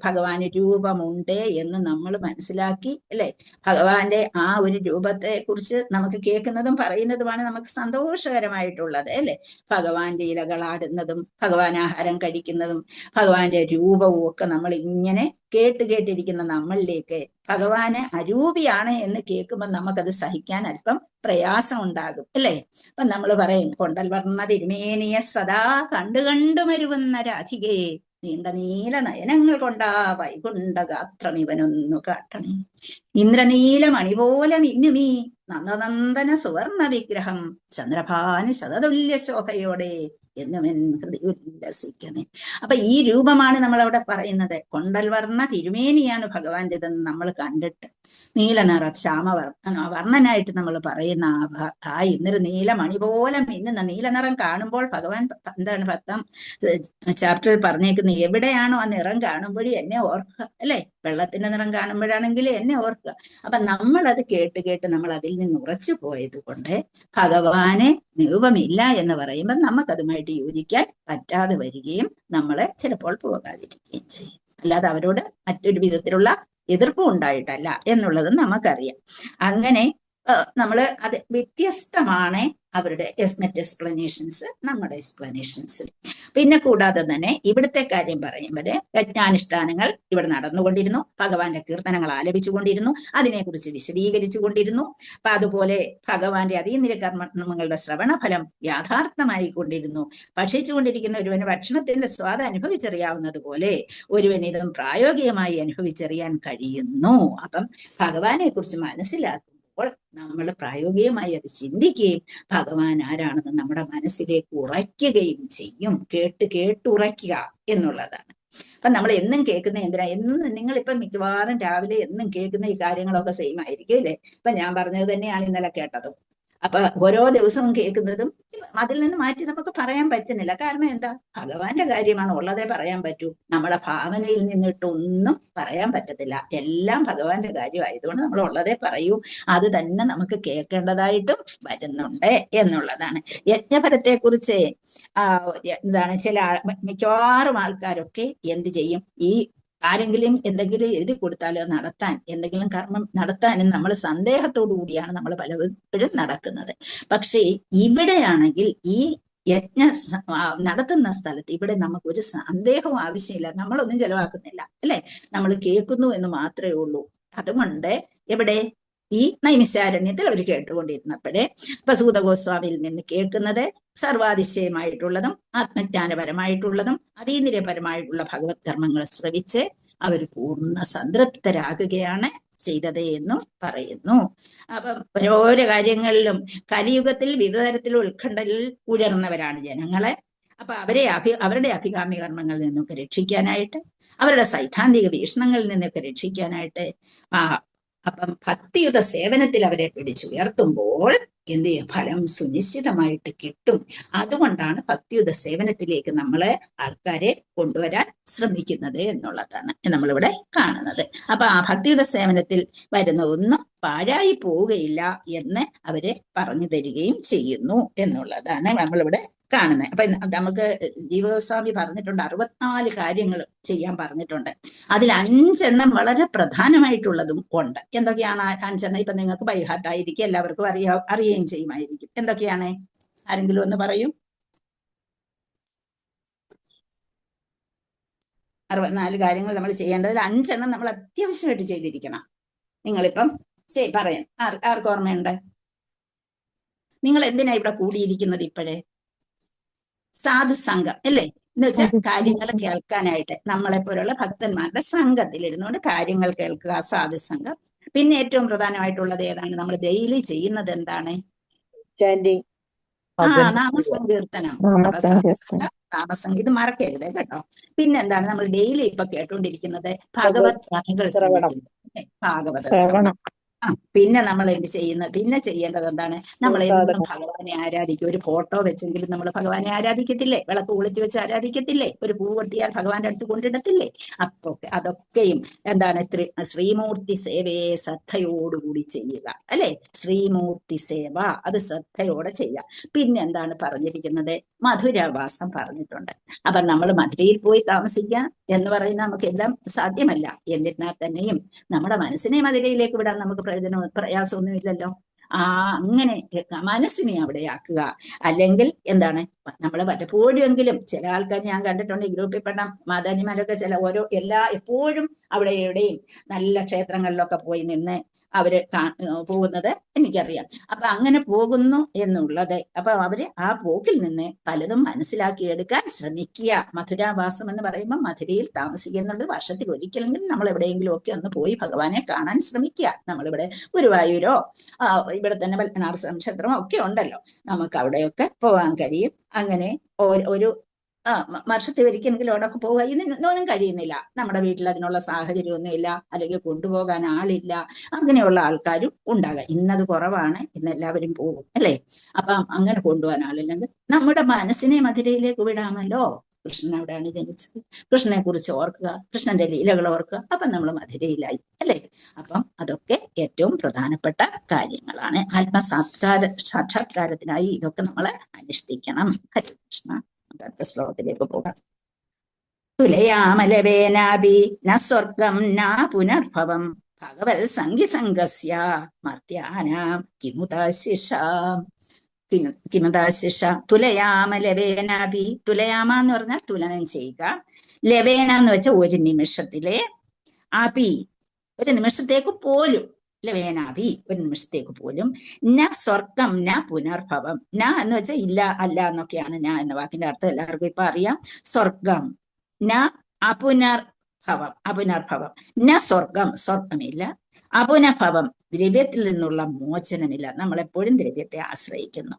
ഭഗവാന് രൂപമുണ്ട് എന്ന് നമ്മൾ മനസ്സിലാക്കി, അല്ലെ? ഭഗവാന്റെ ആ ഒരു രൂപത്തെ കുറിച്ച് നമുക്ക് കേൾക്കുന്നതും പറയുന്നതുമാണ് നമുക്ക് സന്തോഷകരമായിട്ടുള്ളത്, അല്ലെ? ഭഗവാൻ ലീലകളാടുന്നതും ഭഗവാൻ ആഹാരം കഴിക്കുന്നതും ഭഗവാന്റെ രൂപവും ഒക്കെ നമ്മൾ ഇങ്ങനെ കേട്ടിരിക്കുന്ന നമ്മളിലേക്ക് ഭഗവാന് അരൂപിയാണ് എന്ന് കേൾക്കുമ്പോൾ നമുക്കത് സഹിക്കാൻ അല്പം പ്രയാസം ഉണ്ടാകും, അല്ലേ? അപ്പൊ നമ്മൾ പറയും, കൊണ്ടൽ വർണ്ണ തിരുമേനിയെ സദാ കണ്ടു മരുവുന്ന രാധികേ, നീണ്ട നീല നയനങ്ങൾ കൊണ്ടാ വൈകുണ്ഠ ഗാത്രം ഇവനൊന്നു കാട്ടണേ. ഇന്ദ്രനീല മണി പോലെ മിന്നുമീ നന്ദനന്ദന സുവർണ വിഗ്രഹം ചന്ദ്രഭാനു ശതതുല്യ ശോഭയോടെ എന്നുമെൻ ഹൃദയ ഉല്ലസിക്കണേ. അപ്പൊ ഈ രൂപമാണ് നമ്മൾ അവിടെ പറയുന്നത്. കൊണ്ടൽ വർണ്ണ തിരുമേനിയാണ് ഭഗവാന്റേതെന്ന് നമ്മൾ കണ്ടിട്ട്, നീലനിറ വർണ്ണനായിട്ട് നമ്മൾ പറയുന്ന ആ ഇന്ദ്രനീല മണി പോലെ മിന്നുന്ന നീലനിറം കാണുമ്പോൾ ഭഗവാൻ എന്താണ് 10ാം ചാപ്റ്ററിൽ പറഞ്ഞേക്കുന്നത്? എവിടെയാണോ ആ നിറം കാണുമ്പോഴും എന്നെ ഓർക്കുക, അല്ലെ? വെള്ളത്തിന്റെ നിറം കാണുമ്പോഴാണെങ്കിൽ എന്നെ ഓർക്കുക. അപ്പൊ നമ്മളത് കേട്ട് നമ്മൾ അതിൽ നിന്ന് ഉറച്ചു പോയത് കൊണ്ട് ഭഗവാന് രൂപമില്ല എന്ന് പറയുമ്പോൾ നമുക്കതുമായിട്ട് യോജിക്കാൻ പറ്റാതെ വരികയും നമ്മൾ ചിലപ്പോൾ പോകാതിരിക്കുകയും ചെയ്യും. അല്ലാതെ അവരോട് മറ്റൊരു വിധത്തിലുള്ള എതിർപ്പ് ഉണ്ടായിട്ടല്ല എന്നുള്ളത് നമുക്കറിയാം. അങ്ങനെ നമ്മൾ അത് വ്യത്യസ്തമാണ് അവരുടെ മറ്റ് എക്സ്പ്ലനേഷൻസ് നമ്മുടെ എക്സ്പ്ലനേഷൻസിൽ. പിന്നെ കൂടാതെ തന്നെ ഇവിടുത്തെ കാര്യം പറയുമ്പോൾ യജ്ഞാനുഷ്ഠാനങ്ങൾ ഇവിടെ നടന്നുകൊണ്ടിരുന്നു, ഭഗവാന്റെ കീർത്തനങ്ങൾ ആലപിച്ചുകൊണ്ടിരുന്നു, അതിനെക്കുറിച്ച് വിശദീകരിച്ചു കൊണ്ടിരുന്നു. അപ്പൊ അതുപോലെ ഭഗവാന്റെ അതീന്ദ്രിയ കർമ്മങ്ങളുടെ ശ്രവണഫലം യാഥാർത്ഥമായി കൊണ്ടിരുന്നു. ഭക്ഷിച്ചുകൊണ്ടിരിക്കുന്ന ഒരുവന് ഭക്ഷണത്തിന്റെ സ്വാദ് അനുഭവിച്ചറിയാവുന്നത് പോലെ ഒരുവന് ഇതും പ്രായോഗികമായി അനുഭവിച്ചറിയാൻ കഴിയുന്നു. അപ്പം ഭഗവാനെ കുറിച്ച് മനസ്സിലാക്കും നമ്മൾ പ്രായോഗികമായി അത് ചിന്തിക്കുകയും ഭഗവാൻ ആരാണെന്ന് നമ്മുടെ മനസ്സിലേക്ക് ഉറയ്ക്കുകയും ചെയ്യും. കേട്ടുറയ്ക്കുക എന്നുള്ളതാണ്. അപ്പൊ നമ്മൾ എന്നും കേൾക്കുന്ന നിങ്ങളിപ്പൊ മിക്കവാറും രാവിലെ എന്നും കേൾക്കുന്ന ഈ കാര്യങ്ങളൊക്കെ സെയിം ആയിരിക്കും, അല്ലേ? ഇപ്പൊ ഞാൻ പറഞ്ഞത് തന്നെയാണ് ഇന്നലെ കേട്ടതും. അപ്പൊ ഓരോ ദിവസവും കേൾക്കുന്നതും അതിൽ നിന്ന് മാറ്റി നമുക്ക് പറയാൻ പറ്റുന്നില്ല. കാരണം എന്താ? ഭഗവാന്റെ കാര്യമാണ്, ഉള്ളതേ പറയാൻ പറ്റൂ. നമ്മുടെ ഭാവനയിൽ നിന്നിട്ടൊന്നും പറയാൻ പറ്റത്തില്ല. എല്ലാം ഭഗവാന്റെ കാര്യമായതുകൊണ്ട് നമ്മൾ ഉള്ളതേ പറയൂ. അത് തന്നെ നമുക്ക് കേൾക്കേണ്ടതായിട്ടും വരുന്നുണ്ട് എന്നുള്ളതാണ്. യജ്ഞഫലത്തെ കുറിച്ച് എന്താണ് മിക്കവാറും ആൾക്കാരൊക്കെ എന്ത് ചെയ്യും? ഈ ആരെങ്കിലും എന്തെങ്കിലും എഴുതി കൊടുത്താലോ നടത്താൻ, എന്തെങ്കിലും കർമ്മം നടത്താനും നമ്മൾ സന്ദേഹത്തോടു കൂടിയാണ് നമ്മൾ പലപ്പോഴും നടക്കുന്നത്. പക്ഷേ ഇവിടെയാണെങ്കിൽ ഈ യജ്ഞ നടത്തുന്ന സ്ഥലത്ത് ഇവിടെ നമുക്ക് ഒരു സന്ദേഹവും ആവശ്യമില്ല. നമ്മളൊന്നും ചെലവാക്കുന്നില്ല, അല്ലെ? നമ്മൾ കേൾക്കുന്നു എന്ന് മാത്രമേ ഉള്ളൂ. അതുകൊണ്ട് എവിടെ ഈ നൈമിശാരണ്യത്തിൽ അവർ കേട്ടുകൊണ്ടിരുന്നപ്പോഴേ സൂത ഗോസ്വാമിയിൽ നിന്ന് കേൾക്കുന്നത് സർവാതിശയമായിട്ടുള്ളതും ആത്മജ്ഞാനപരമായിട്ടുള്ളതും അതീന്ദ്രിയപരമായിട്ടുള്ള ഭഗവത് കർമ്മങ്ങൾ ശ്രവിച്ച് അവർ പൂർണ്ണ സംതൃപ്തരാകുകയാണ് ചെയ്തത് എന്നും പറയുന്നു. അപ്പം ഓരോരോ കാര്യങ്ങളിലും കലിയുഗത്തിൽ വിവിധ തരത്തിലുള്ള ഉത്കണ്ഠയിൽ ഉയർന്നവരാണ് ജനങ്ങളെ. അപ്പൊ അവരുടെ അഭികാമ്യ കർമ്മങ്ങളിൽ നിന്നൊക്കെ രക്ഷിക്കാനായിട്ട്, അവരുടെ സൈദ്ധാന്തിക വീക്ഷണങ്ങളിൽ നിന്നൊക്കെ രക്ഷിക്കാനായിട്ട് അപ്പം ഭക്തിയുത സേവനത്തിൽ അവരെ പിടിച്ചുയർത്തുമ്പോൾ എന്ത് ചെയ്യും? ഫലം സുനിശ്ചിതമായിട്ട് കിട്ടും. അതുകൊണ്ടാണ് ഭക്തിയുത സേവനത്തിലേക്ക് നമ്മളെ ആൾക്കാരെ കൊണ്ടുവരാൻ ശ്രമിക്കുന്നത് എന്നുള്ളതാണ് നമ്മളിവിടെ കാണുന്നത്. അപ്പൊ ആ ഭക്തിയുത സേവനത്തിൽ വരുന്ന ഒന്നും പാഴായി പോവുകയില്ല എന്ന് അവരെ പറഞ്ഞു തരികയും ചെയ്യുന്നു എന്നുള്ളതാണ് നമ്മളിവിടെ കാണുന്നത്. അപ്പൊ നമുക്ക് ജീവഗോസ്വാമി പറഞ്ഞിട്ടുണ്ട് 64 കാര്യങ്ങൾ ചെയ്യാൻ പറഞ്ഞിട്ടുണ്ട്. അതിൽ 5 എണ്ണം വളരെ പ്രധാനമായിട്ടുള്ളതും ഉണ്ട്. എന്തൊക്കെയാണ് 5 എണ്ണം? ഇപ്പൊ നിങ്ങൾക്ക് ബൈഹാർട്ടായിരിക്കും, എല്ലാവർക്കും അറിയുകയും ചെയ്യുമായിരിക്കും. എന്തൊക്കെയാണ്? ആരെങ്കിലും ഒന്ന് പറയൂ. 64 കാര്യങ്ങൾ നമ്മൾ ചെയ്യേണ്ടതിൽ 5 എണ്ണം നമ്മൾ അത്യാവശ്യമായിട്ട് ചെയ്തിരിക്കണം. നിങ്ങളിപ്പം പറയാം. ആർക്കും ഓർമ്മയുണ്ട്? നിങ്ങൾ എന്തിനാ ഇവിടെ കൂടിയിരിക്കുന്നത് ഇപ്പോഴേ? സാധുസംഘം അല്ലേ? എന്ന് വെച്ചാൽ കാര്യങ്ങൾ കേൾക്കാനായിട്ട് നമ്മളെ പോലുള്ള ഭക്തന്മാരുടെ സംഘത്തിൽ ഇരുന്നുകൊണ്ട് കാര്യങ്ങൾ കേൾക്കുക, സാധുസംഘം. പിന്നെ ഏറ്റവും പ്രധാനമായിട്ടുള്ളത് ഏതാണ്? നമ്മൾ ഡെയിലി ചെയ്യുന്നത് എന്താണ്? നാമസങ്കീർത്തനം. ഇത് മറക്കരുത് കേട്ടോ. പിന്നെന്താണ് നമ്മൾ ഡെയിലി ഇപ്പൊ കേട്ടോണ്ടിരിക്കുന്നത്? ഭഗവത് കഥകൾ ശ്രമിക്കുന്നു, ഭാഗവത ശ്രവണം. പിന്നെ നമ്മൾ എന്ത് ചെയ്യുന്നത്? പിന്നെ ചെയ്യേണ്ടത് എന്താണ്? നമ്മൾ എന്നും ഭഗവാനെ ആരാധിക്കും. ഒരു ഫോട്ടോ വെച്ചെങ്കിലും നമ്മൾ ഭഗവാനെ ആരാധിക്കത്തില്ലേ? വിളക്ക് കൊളുത്തി വെച്ച് ആരാധിക്കത്തില്ലേ? ഒരു പൂ കൊട്ടിയാൽ ഭഗവാന്റെ അടുത്ത് കൊണ്ടിടത്തില്ലേ? അപ്പൊ അതൊക്കെയും എന്താണ്? ശ്രീമൂർത്തി സേവയെ ശ്രദ്ധയോടുകൂടി ചെയ്യുക, അല്ലെ? ശ്രീമൂർത്തി സേവ അത് ശ്രദ്ധയോടെ ചെയ്യുക. പിന്നെ എന്താണ് പറഞ്ഞിരിക്കുന്നത്? മധുരവാസം പറഞ്ഞിട്ടുണ്ട്. അപ്പൊ നമ്മൾ മധുരയിൽ പോയി താമസിക്കുക എന്ന് പറയുന്ന നമുക്ക് എല്ലാം സാധ്യമല്ല. എന്നിരുന്നാൽ തന്നെയും നമ്മുടെ മനസ്സിനെ മധുരയിലേക്ക് വിടാൻ നമുക്ക് പ്രയാസമൊന്നുമില്ലല്ലോ. അങ്ങനെ മനസ്സിനെ അവിടെ ആക്കുക. അല്ലെങ്കിൽ എന്താണ്? നമ്മൾ പലപ്പോഴുമെങ്കിലും ചില ആൾക്കാർ ഞാൻ കണ്ടിട്ടുണ്ട്, ഈ ഗ്രൂപ്പിൽ പെട്ട മാതാജിമാരൊക്കെ എപ്പോഴും അവിടെ എവിടെയും നല്ല ക്ഷേത്രങ്ങളിലൊക്കെ പോയി നിന്ന് അവര് പോകുന്നത് എനിക്കറിയാം. അപ്പൊ അങ്ങനെ പോകുന്നു എന്നുള്ളത്, അപ്പൊ അവര് ആ പോക്കിൽ നിന്ന് പലതും മനസ്സിലാക്കിയെടുക്കാൻ ശ്രമിക്കുക. മധുരാവാസം എന്ന് പറയുമ്പോൾ മധുരയിൽ താമസിക്കുക എന്നുള്ളത് വർഷത്തിൽ ഒരിക്കലെങ്കിലും നമ്മൾ എവിടെയെങ്കിലും ഒക്കെ ഒന്ന് പോയി ഭഗവാനെ കാണാൻ ശ്രമിക്കുക. നമ്മളിവിടെ ഗുരുവായൂരോ ഇവിടെ തന്നെ പത്മനാഭ ക്ഷേത്രമോ ഒക്കെ ഉണ്ടല്ലോ, നമുക്ക് അവിടെയൊക്കെ പോകാൻ കഴിയും. അങ്ങനെ ഒരു വർഷത്തിൽ ഒരിക്കലെങ്കിലും അവിടെയൊക്കെ പോവുക. ഇതിനൊന്നും കഴിയുന്നില്ല, നമ്മുടെ വീട്ടിൽ അതിനുള്ള സാഹചര്യമൊന്നുമില്ല, അല്ലെങ്കിൽ കൊണ്ടുപോകാൻ ആളില്ല. അങ്ങനെയുള്ള ആൾക്കാരും ഉണ്ടാകാം. ഇന്നത് കുറവാണ്, ഇന്ന് എല്ലാവരും പോകും, അല്ലേ? അപ്പം അങ്ങനെ കൊണ്ടുപോകാൻ ആളില്ലെങ്കിൽ നമ്മുടെ മനസ്സിനെ മധുരയിലേക്ക് വിടാമല്ലോ. കൃഷ്ണൻ അവിടെയാണ് ജനിച്ചത്, കൃഷ്ണനെ കുറിച്ച് ഓർക്കുക, കൃഷ്ണന്റെ ലീലകൾ ഓർക്കുക. അപ്പം നമ്മൾ മധുരയിലായി, അല്ലേ? അപ്പം അതൊക്കെ ഏറ്റവും പ്രധാനപ്പെട്ട കാര്യങ്ങളാണ്. സാക്ഷാത്കാരത്തിനായി ഇതൊക്കെ നമ്മൾ അനുഷ്ഠിക്കണം. ഹരേ കൃഷ്ണ. അടുത്ത ശ്ലോകത്തിലേക്ക് പോകാം. തുലയാമലവേനാപി ന സ്വർഗം ന പുനർഭവം ഭഗവത് സംഗിസംഗസ്യ മർത്യാനാം കിമുദാശിഷ. തുലയാമലവേനാപി, തുലയാമ എന്ന് പറഞ്ഞാൽ തുലനം ചെയ്യുക, ലവേന എന്ന് വെച്ചാൽ ഒരു നിമിഷത്തിലെ, ആപി ഒരു നിമിഷത്തേക്ക് പോലും, ലവേനാപി ഒരു നിമിഷത്തേക്ക് പോലും, ന സ്വർഗം ന പുനർഭവം. ന എന്ന് വെച്ചാൽ ഇല്ല, അല്ല എന്നൊക്കെയാണ് ന എന്ന വാക്കിന്റെ അർത്ഥം. എല്ലാവർക്കും ഇപ്പൊ അറിയാം. സ്വർഗം ന അപുനർഭവം. ന സ്വർഗം, സ്വർഗമില്ല. അപുനഭവം, ദ്രവ്യത്തിൽ നിന്നുള്ള മോചനമില്ല. നമ്മളെപ്പോഴും ദ്രവ്യത്തെ ആശ്രയിക്കുന്നു.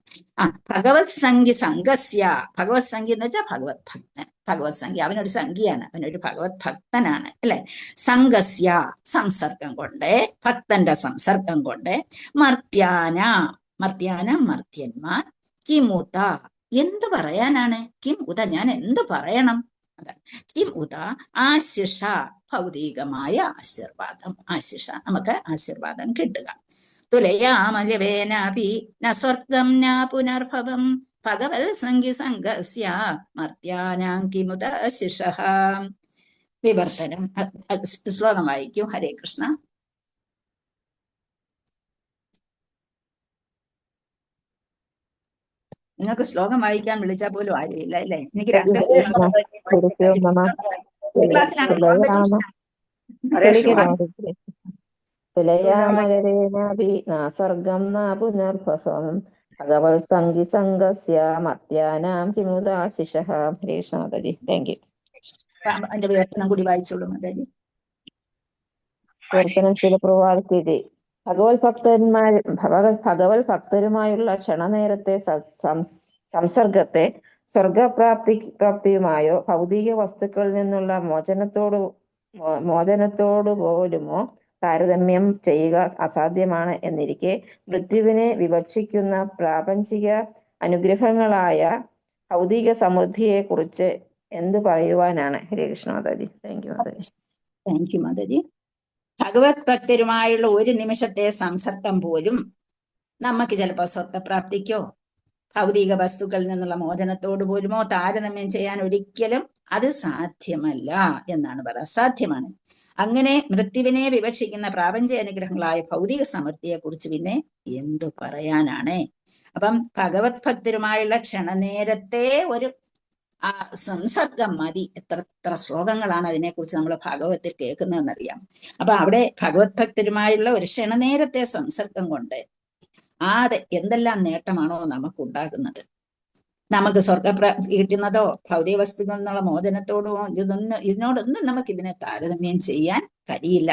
ഭഗവത് സംഗി സംഘസ്യ, ഭഗവത് സംഗി എന്ന് വെച്ചാൽ ഭഗവത് ഭക്തൻ. ഭഗവത് സംഗി, അവനൊരു സംഗിയാണ്, അവനൊരു ഭഗവത് ഭക്തനാണ്, അല്ലെ? സംഘസ്യ, സംസർഗം കൊണ്ട്, ഭക്തന്റെ സംസർഗം കൊണ്ട്, മർത്യാന മർത്യാനം മർത്യന്മാർ കിമുത എന്ത് പറയാനാണ്, കിം ഉത ഞാൻ എന്ത് പറയണം, അതാണ് കിം ഉത ആശിഷ ഭൗതികമായ ആശീർവാദം, ആശിഷ നമുക്ക് ആശീർവാദം കിട്ടുക. തുലയാമലവേനാപി ന സ്വർഗം ന പുനർഭവം ഭഗവൽ സംഗി സംഗസ്യ മർത്യാനാം കിമുത ശിഷഃ. വിവർത്തനം ശ്ലോകം വായിക്കൂ. ഹരേ കൃഷ്ണ. നിങ്ങൾക്ക് ശ്ലോകം വായിക്കാൻ വിളിച്ചാൽ പോലും ആരുമില്ല അല്ലേ? എനിക്ക് രണ്ട് ഗുരുഭ്യോ നമഃ. ക്ലാസ്സിലാണ് തുലയാമ ഹരേ കൃഷ്ണ. തുലയാമലരേനാപി ന സ്വർഗം ന പുനർഭവം ഭഗവൽ സംഗി സംഗസ്യ മർത്യാനാം കിമുദാശിഷഃ. ഹരേ കൃഷ്ണ മാതാജി. Thank you. അതിന്റെ വിവർത്തനം കൂടി വായിച്ചോളൂ മാതാജി. വിവർത്തനം ശിലപ്രവാദിക്ക് ഭഗവത് ഭക്തരുമായുള്ള ക്ഷണനേരത്തെ സംസർഗത്തെ സ്വർഗപ്രാപ്തിയുമായോ ഭൗതിക വസ്തുക്കളിൽ നിന്നുള്ള മോചനത്തോടു പോലുമോ താരതമ്യം ചെയ്യുക അസാധ്യമാണ് എന്നിരിക്കെ മൃത്യുവിനെ വിവക്ഷിക്കുന്ന പ്രാപഞ്ചിക അനുഗ്രഹങ്ങളായ ഭൗതിക സമൃദ്ധിയെ കുറിച്ച് എന്ത് പറയുവാനാണ്? Hare Krishna Mataji. Thank you Mataji. Thank you Mataji. ഭഗവത് ഭക്തരുമായുള്ള ഒരു നിമിഷത്തെ സംസർഗം പോലും നമുക്ക് ചിലപ്പോൾ സ്വർഗപ്രാപ്തിക്കോ ഭൗതിക വസ്തുക്കളിൽ നിന്നുള്ള മോചനത്തോട് പോലുമോ താരതമ്യം ചെയ്യാൻ ഒരിക്കലും അത് സാധ്യമല്ല എന്നാണ് പറയുക. അസാധ്യമാണ്. അങ്ങനെ മൃത്യുവിനെ വിവക്ഷിക്കുന്ന പ്രാപഞ്ചിക അനുഗ്രഹങ്ങളായ ഭൗതിക സമൃദ്ധിയെ കുറിച്ച് പിന്നെ എന്തു പറയാനാണ്? അപ്പം ഭഗവത് ഭക്തരുമായുള്ള ക്ഷണനേരത്തെ ഒരു ആ സംസർഗം മതി. എത്ര ശ്ലോകങ്ങളാണ് അതിനെക്കുറിച്ച് നമ്മൾ ഭാഗവത്തിൽ കേൾക്കുന്നതെന്നറിയാം. അപ്പൊ അവിടെ ഭഗവത് ഭക്തരുമായുള്ള ഒരു ക്ഷണനേരത്തെ സംസർഗം കൊണ്ട് എന്തെല്ലാം നേട്ടമാണോ നമുക്കുണ്ടാകുന്നത്, നമുക്ക് സ്വർഗപ്രാപ്തി കിട്ടുന്നതോ ഭൗതിക വസ്തുക്കളിൽ നിന്നുള്ള മോചനത്തോടോ ഇതിനോടൊന്നും നമുക്ക് ഇതിനെ താരതമ്യം ചെയ്യാൻ കഴിയില്ല.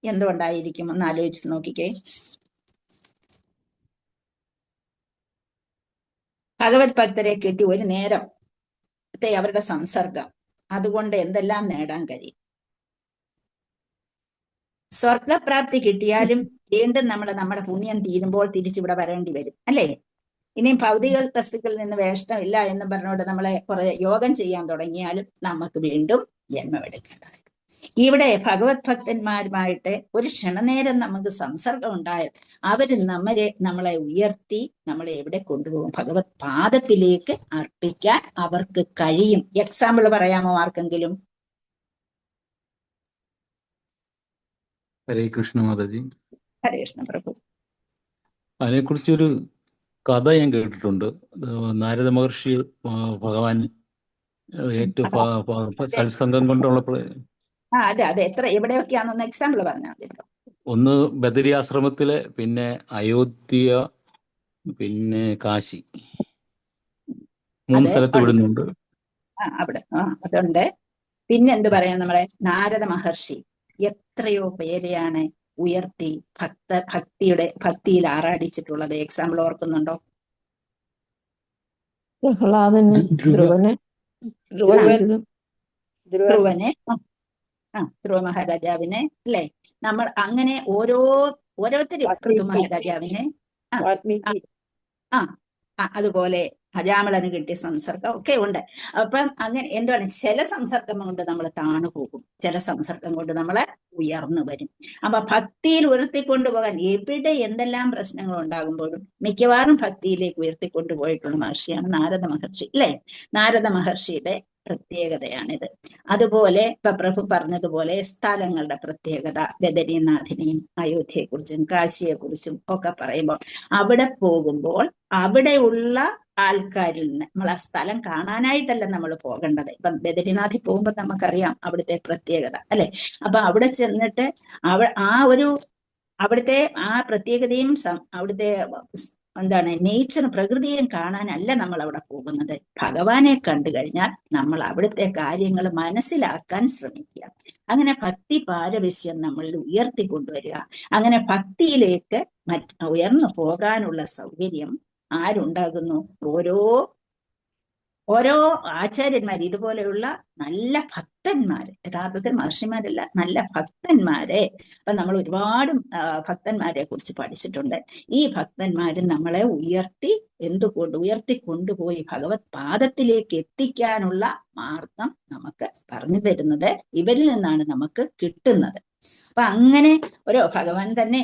എന്തുകൊണ്ടായിരിക്കും ഒന്ന് ആലോചിച്ച് നോക്കിക്കേ. ഭഗവത് ഭക്തരെ കിട്ടി ഒരു നേരത്തെ അവരുടെ സംസർഗം, അതുകൊണ്ട് എന്തെല്ലാം നേടാൻ കഴിയും? സ്വർഗപ്രാപ്തി കിട്ടിയാലും വീണ്ടും നമ്മുടെ പുണ്യം തീരുമ്പോൾ തിരിച്ചിവിടെ വരേണ്ടി വരും അല്ലേ? ഇനിയും ഭൗതിക വസ്തുക്കളിൽ നിന്ന് വേഷ്ടമില്ല എന്ന് പറഞ്ഞുകൊണ്ട് നമ്മളെ കുറെ യോഗം ചെയ്യാൻ തുടങ്ങിയാലും നമുക്ക് വീണ്ടും ജന്മമെടുക്കേണ്ടത്. ഇവിടെ ഭഗവത് ഭക്തന്മാരുമായിട്ട് ഒരു ക്ഷണനേരം നമുക്ക് സംസർഗം ഉണ്ടായാൽ അവര് നമ്മളെ ഉയർത്തി നമ്മളെ എവിടെ കൊണ്ടുപോകും? ഭഗവത് പാദത്തിലേക്ക് അർപ്പിക്കാൻ അവർക്ക് കഴിയും. എക്സാമ്പിൾ പറയാമോ ആർക്കെങ്കിലും? ഹരേ കൃഷ്ണ മാതാജി. ഹരേ കൃഷ്ണ പ്രഭു. അതിനെക്കുറിച്ചൊരു കഥ ഞാൻ കേട്ടിട്ടുണ്ട്. നാരദ മഹർഷി ഭഗവാൻ ഏറ്റവും സത്സംഗം കൊണ്ടുള്ളപ്പോൾ അതെ എവിടെയൊക്കെയാണെന്ന് എക്സാമ്പിൾ പറഞ്ഞാൽ മതി. ഒന്ന് ബദരി ആശ്രമത്തിലെ, പിന്നെ അയോധ്യ, പിന്നെ കാശി, 3 സ്ഥലത്ത് വിടുന്നുണ്ട്. അവിടെ അതുണ്ട്. പിന്നെ എന്ത് പറയാം, നമ്മളെ നാരദ മഹർഷി എത്രയോ പേരെയാണ് ഉയർത്തി ഭക്തിയിൽ ആറാടിച്ചിട്ടുള്ളത്. എക്സാമ്പിൾ ഓർക്കുന്നുണ്ടോ? പ്രഹ്ലാദന്, ധ്രുവനെ, ധ്രുവ മഹാരാജാവിനെ അല്ലേ? നമ്മൾ അങ്ങനെ ഓരോരുത്തരും പൃഥു മഹാരാജാവിനെ അതുപോലെ അജാമിളന് കിട്ടിയ സംസർഗം ഒക്കെ ഉണ്ട്. അപ്പം അങ്ങനെ എന്താണ്, ചില സംസർഗം കൊണ്ട് നമ്മൾ താണു പോകും, ചില സംസർഗം കൊണ്ട് നമ്മളെ ഉയർന്നു വരും. അപ്പൊ ഭക്തിയിൽ ഉയർത്തിക്കൊണ്ടുപോകാൻ എവിടെ എന്തെല്ലാം പ്രശ്നങ്ങൾ ഉണ്ടാകുമ്പോഴും മിക്കവാറും ഭക്തിയിലേക്ക് ഉയർത്തിക്കൊണ്ടുപോയിട്ടുള്ള മഹർഷിയാണ് നാരദ മഹർഷി അല്ലേ? നാരദ മഹർഷിയുടെ പ്രത്യേകതയാണിത്. അതുപോലെ ഇപ്പൊ പ്രഭു പറഞ്ഞതുപോലെ സ്ഥലങ്ങളുടെ പ്രത്യേകത, ബദരീനാഥിനെയും അയോധ്യയെക്കുറിച്ചും കാശിയെക്കുറിച്ചും ഒക്കെ പറയുമ്പോൾ അവിടെ പോകുമ്പോൾ അവിടെയുള്ള ആൾക്കാരിൽ നിന്ന് നമ്മൾ ആ സ്ഥലം കാണാനായിട്ടല്ല നമ്മൾ പോകേണ്ടത്. ഇപ്പം ബദരീനാഥിൽ പോകുമ്പോൾ നമുക്കറിയാം അവിടുത്തെ പ്രത്യേകത അല്ലെ? അപ്പൊ അവിടെ ചെന്നിട്ട് അവിടുത്തെ ആ പ്രത്യേകതയും അവിടുത്തെ നേച്ചർ, പ്രകൃതിയും കാണാനല്ല നമ്മൾ അവിടെ പോകുന്നത്. ഭഗവാനെ കണ്ടു കഴിഞ്ഞാൽ നമ്മൾ അവിടുത്തെ കാര്യങ്ങൾ മനസ്സിലാക്കാൻ ശ്രമിക്കുക. അങ്ങനെ ഭക്തി പാരവശ്യം നമ്മളിൽ ഉയർത്തിക്കൊണ്ടുവരിക. അങ്ങനെ ഭക്തിയിലേക്ക് ഉയർന്നു പോകാനുള്ള സൗകര്യം ആരുണ്ടാകുന്നു? ഓരോ ഓരോ ആചാര്യന്മാർ ഇതുപോലെയുള്ള നല്ല ഭക്തന്മാര്, യഥാർത്ഥത്തിൽ മഹർഷിമാരല്ല, നല്ല ഭക്തന്മാരെ, അപ്പൊ നമ്മൾ ഒരുപാട് ഭക്തന്മാരെ കുറിച്ച് പഠിച്ചിട്ടുണ്ട്. ഈ ഭക്തന്മാര് നമ്മളെ ഉയർത്തി കൊണ്ടുപോയി ഭഗവത് പാദത്തിലേക്ക് എത്തിക്കാനുള്ള മാർഗം നമുക്ക് പറഞ്ഞു തരുന്നത് ഇവരിൽ നിന്നാണ് നമുക്ക് കിട്ടുന്നത്. അപ്പൊ അങ്ങനെ ഒരു ഭഗവാൻ തന്നെ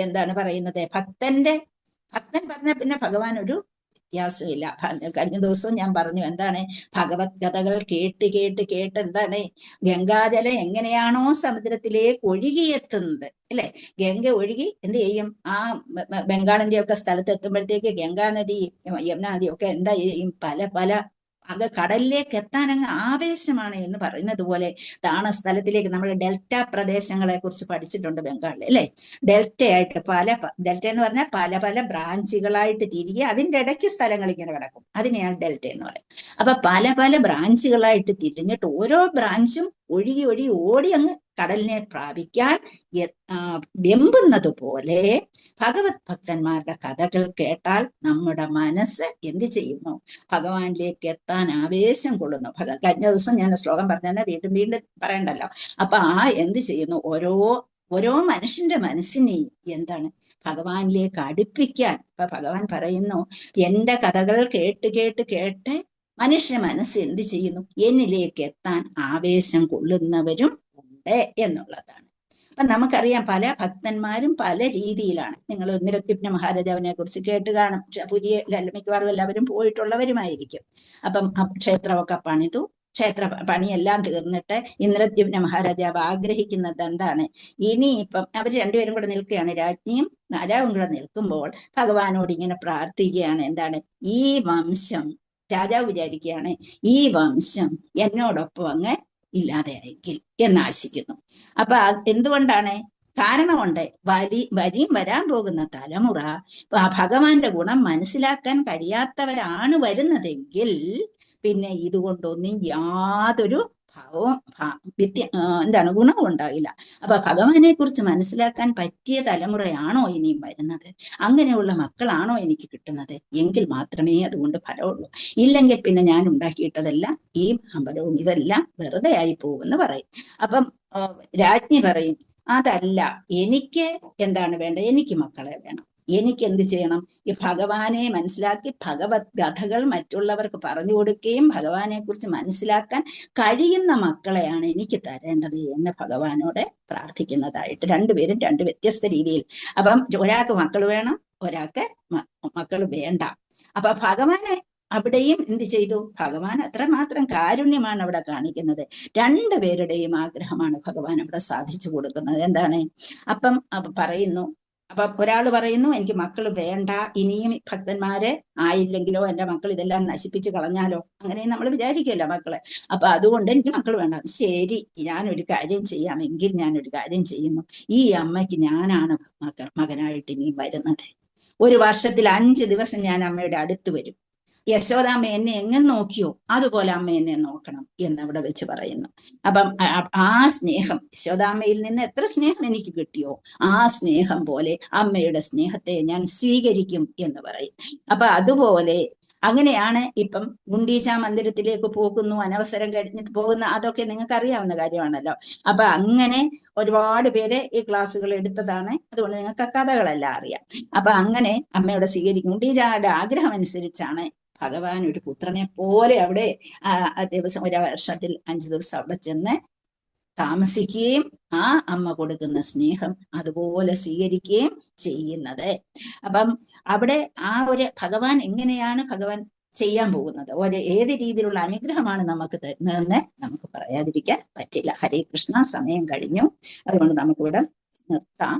എന്താണ് പറയുന്നത്, ഭക്തൻ പറഞ്ഞ പിന്നെ ഭഗവാൻ ഒരു വ്യത്യാസമില്ല. കഴിഞ്ഞ ദിവസവും ഞാൻ പറഞ്ഞു, എന്താണ് ഭഗവത് കഥകൾ കേട്ട് എന്താണ് ഗംഗാജലം എങ്ങനെയാണോ സമുദ്രത്തിലേക്ക് ഒഴുകിയെത്തുന്നത്, അല്ലെ, ഗംഗ ഒഴുകി എന്ത് ചെയ്യും, ആ ബംഗാളിന്റെ ഒക്കെ സ്ഥലത്ത് എത്തുമ്പോഴത്തേക്ക് ഗംഗാ നദി, യമുന നദി ഒക്കെ എന്താ ചെയ്യും, പല കടലിലേക്ക് എത്താൻ അങ്ങ് ആവേശമാണ് എന്ന് പറയുന്നത് പോലെ താണസ്ഥലത്തിലേക്ക്, നമ്മൾ ഡെൽറ്റ പ്രദേശങ്ങളെ കുറിച്ച് പഠിച്ചിട്ടുണ്ട് ബംഗാളിൽ, അല്ലെ. ഡെൽറ്റയായിട്ട് ഡെൽറ്റ എന്ന് പറഞ്ഞാൽ പല ബ്രാഞ്ചുകളായിട്ട് തിരികെ അതിന്റെ ഇടയ്ക്ക് സ്ഥലങ്ങൾ ഇങ്ങനെ കിടക്കും, അതിനെയാണ് ഡെൽറ്റ എന്ന് പറയുന്നത്. അപ്പൊ പല ബ്രാഞ്ചുകളായിട്ട് തിരിഞ്ഞിട്ട് ഓരോ ബ്രാഞ്ചും ഒഴുകി ഓടി അങ്ങ് കടലിനെ പ്രാപിക്കാൻ വെമ്പുന്നത് പോലെ ഭഗവത് ഭക്തന്മാരുടെ കഥകൾ കേട്ടാൽ നമ്മുടെ മനസ്സ് എന്ത് ചെയ്യുന്നു, ഭഗവാനിലേക്ക് എത്താൻ ആവേശം കൊള്ളുന്നു. കഴിഞ്ഞ ദിവസം ഞാൻ ശ്ലോകം പറഞ്ഞാൽ വീണ്ടും പറയണ്ടല്ലോ. അപ്പൊ എന്ത് ചെയ്യുന്നു, ഓരോ മനുഷ്യന്റെ മനസ്സിനെയും എന്താണ് ഭഗവാനിലേക്ക് അടുപ്പിക്കാൻ. ഇപ്പൊ ഭഗവാൻ പറയുന്നു, എന്റെ കഥകൾ കേട്ട് മനുഷ്യ മനസ്സ് എന്ത് ചെയ്യുന്നു, എന്നിലേക്ക് എത്താൻ ആവേശം കൊള്ളുന്നവരും ഉണ്ട് എന്നുള്ളതാണ്. അപ്പൊ നമുക്കറിയാം പല ഭക്തന്മാരും പല രീതിയിലാണ്. നിങ്ങൾ നിരത്യുപ്ന മഹാരാജാവിനെ കുറിച്ച് കേട്ട് കാണും, പുതിയ മിക്കവാറും എല്ലാവരും പോയിട്ടുള്ളവരുമായിരിക്കും. അപ്പം ക്ഷേത്രമൊക്കെ പണിതു, ക്ഷേത്ര പണിയെല്ലാം തീർന്നിട്ട് ഇന്ദ്രദ്യുമ്ന മഹാരാജാവ് ആഗ്രഹിക്കുന്നത് എന്താണ്, ഇനിയിപ്പം അവർ രണ്ടുപേരും കൂടെ നിൽക്കുകയാണ്, രാജ്ഞിയും രാജാവും കൂടെ നിൽക്കുമ്പോൾ ഭഗവാനോട് ഇങ്ങനെ പ്രാർത്ഥിക്കുകയാണ്, എന്താണ്, ഈ വംശം, രാജാവ് വിചാരിക്കുകയാണ് ഈ വംശം എന്നോടൊപ്പം അങ്ങ് ഇല്ലാതെയായിരിക്കും എന്നാശിക്കുന്നു. അപ്പൊ എന്തുകൊണ്ടാണ്, കാരണമുണ്ട്, വരാൻ പോകുന്ന തലമുറ ഭഗവാന്റെ ഗുണം മനസ്സിലാക്കാൻ കഴിയാത്തവരാണ് വരുന്നതെങ്കിൽ പിന്നെ ഇതുകൊണ്ടൊന്നും യാതൊരു ഗുണവും ഉണ്ടാകില്ല. അപ്പൊ ഭഗവാനെ കുറിച്ച് മനസ്സിലാക്കാൻ പറ്റിയ തലമുറയാണോ ഇനിയും വരുന്നത്, അങ്ങനെയുള്ള മക്കളാണോ എനിക്ക് കിട്ടുന്നത്, എങ്കിൽ മാത്രമേ അതുകൊണ്ട് ഫലമുള്ളൂ. ഇല്ലെങ്കിൽ പിന്നെ ഞാൻ ഉണ്ടാക്കിയിട്ടതെല്ലാം ഈ അമ്പലവും ഇതെല്ലാം വെറുതെ ആയി പോകുമെന്ന് പറയും. അപ്പം രാജ്ഞി പറയും, അതല്ല, എനിക്ക് എന്താണ് വേണ്ടത്, എനിക്ക് മക്കളെ വേണം. എനിക്ക് എന്ത് ചെയ്യണം, ഈ ഭഗവാനെ മനസ്സിലാക്കി ഭഗവത് കഥകൾ മറ്റുള്ളവർക്ക് പറഞ്ഞു കൊടുക്കുകയും ഭഗവാനെ കുറിച്ച് മനസ്സിലാക്കാൻ കഴിയുന്ന മക്കളെയാണ് എനിക്ക് തരേണ്ടത് എന്ന് ഭഗവാനോട് പ്രാർത്ഥിക്കുന്നതായിട്ട്. രണ്ടുപേരും രണ്ട് വ്യത്യസ്ത രീതിയിൽ. അപ്പം ഒരാൾക്ക് മക്കൾ വേണം, ഒരാൾക്ക് മക്കൾ വേണ്ട. അപ്പൊ ഭഗവാനെ അവിടെയും എന്ത് ചെയ്തു, ഭഗവാൻ അത്രമാത്രം കാരുണ്യമാണ് അവിടെ കാണിക്കുന്നത്. രണ്ടുപേരുടെയും ആഗ്രഹമാണ് ഭഗവാൻ അവിടെ സാധിച്ചു കൊടുക്കുന്നത്. എന്താണ്, അപ്പം പറയുന്നു, അപ്പൊ ഒരാൾ പറയുന്നു എനിക്ക് മക്കൾ വേണ്ട, ഇനിയും ഭക്തന്മാര് ആയില്ലെങ്കിലോ, എന്റെ മക്കൾ ഇതെല്ലാം നശിപ്പിച്ച് കളഞ്ഞാലോ, അങ്ങനെ നമ്മൾ വിചാരിക്കുമല്ലോ മക്കളെ. അപ്പൊ അതുകൊണ്ട് എനിക്ക് മക്കൾ വേണ്ട. ശരി, ഞാനൊരു കാര്യം ചെയ്യാമെങ്കിൽ ഞാനൊരു കാര്യം ചെയ്യുന്നു, ഈ അമ്മയ്ക്ക് ഞാനാണ് മകനായിട്ട് ഇനിയും വരുന്നത്. ഒരു വർഷത്തിൽ 5 ദിവസം ഞാൻ അമ്മയുടെ അടുത്ത് വരും. യശോദാമ്മ എന്നെ എങ്ങനെ നോക്കിയോ അതുപോലെ അമ്മ എന്നെ നോക്കണം എന്നവിടെ വെച്ച് പറയുന്നു. അപ്പം ആ സ്നേഹം, യശോദാമ്മയിൽ നിന്ന് എത്ര സ്നേഹം എനിക്ക് കിട്ടിയോ ആ സ്നേഹം പോലെ അമ്മയുടെ സ്നേഹത്തെ ഞാൻ സ്വീകരിക്കും എന്ന് പറയും. അപ്പൊ അതുപോലെ അങ്ങനെയാണ് ഇപ്പം ഗുണ്ടീച മന്ദിരത്തിലേക്ക് പോകുന്നു, അനവസരം കഴിഞ്ഞിട്ട് പോകുന്ന, അതൊക്കെ നിങ്ങൾക്ക് അറിയാവുന്ന കാര്യമാണല്ലോ. അപ്പൊ അങ്ങനെ ഒരുപാട് പേര് ഈ ക്ലാസ്സുകൾ എടുത്തതാണ്, അതുകൊണ്ട് നിങ്ങൾക്ക് കഥകളെല്ലാം അറിയാം. അപ്പൊ അങ്ങനെ അമ്മയോട് സ്വീകരിക്കും. ഗുണ്ടീചയുടെ ആഗ്രഹം അനുസരിച്ചാണ് ഭഗവാൻ ഒരു പുത്രനെ പോലെ അവിടെ ദിവസം, ഒരു വർഷത്തിൽ 5 ദിവസം അവിടെ ചെന്ന് താമസിക്കുകയും ആ അമ്മ കൊടുക്കുന്ന സ്നേഹം അതുപോലെ സ്വീകരിക്കുകയും ചെയ്യുന്നത്. അപ്പം അവിടെ ആ ഒരു ഭഗവാൻ എങ്ങനെയാണ് ഭഗവാൻ ചെയ്യാൻ പോകുന്നത്, ഏത് രീതിയിലുള്ള അനുഗ്രഹമാണ് നമുക്ക് തരുന്നതെന്ന് നമുക്ക് പറയാതിരിക്കാൻ പറ്റില്ല. ഹരേ കൃഷ്ണ, സമയം കഴിഞ്ഞു, അതുകൊണ്ട് നമുക്കിവിടെ നിർത്താം.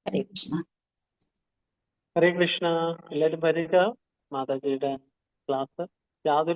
ഹരേ കൃഷ്ണ. ഹരേ കൃഷ്ണ. എല്ലാവരും വരിക. മാതാജിയുടെ ക്ലാസ് യാതൊരു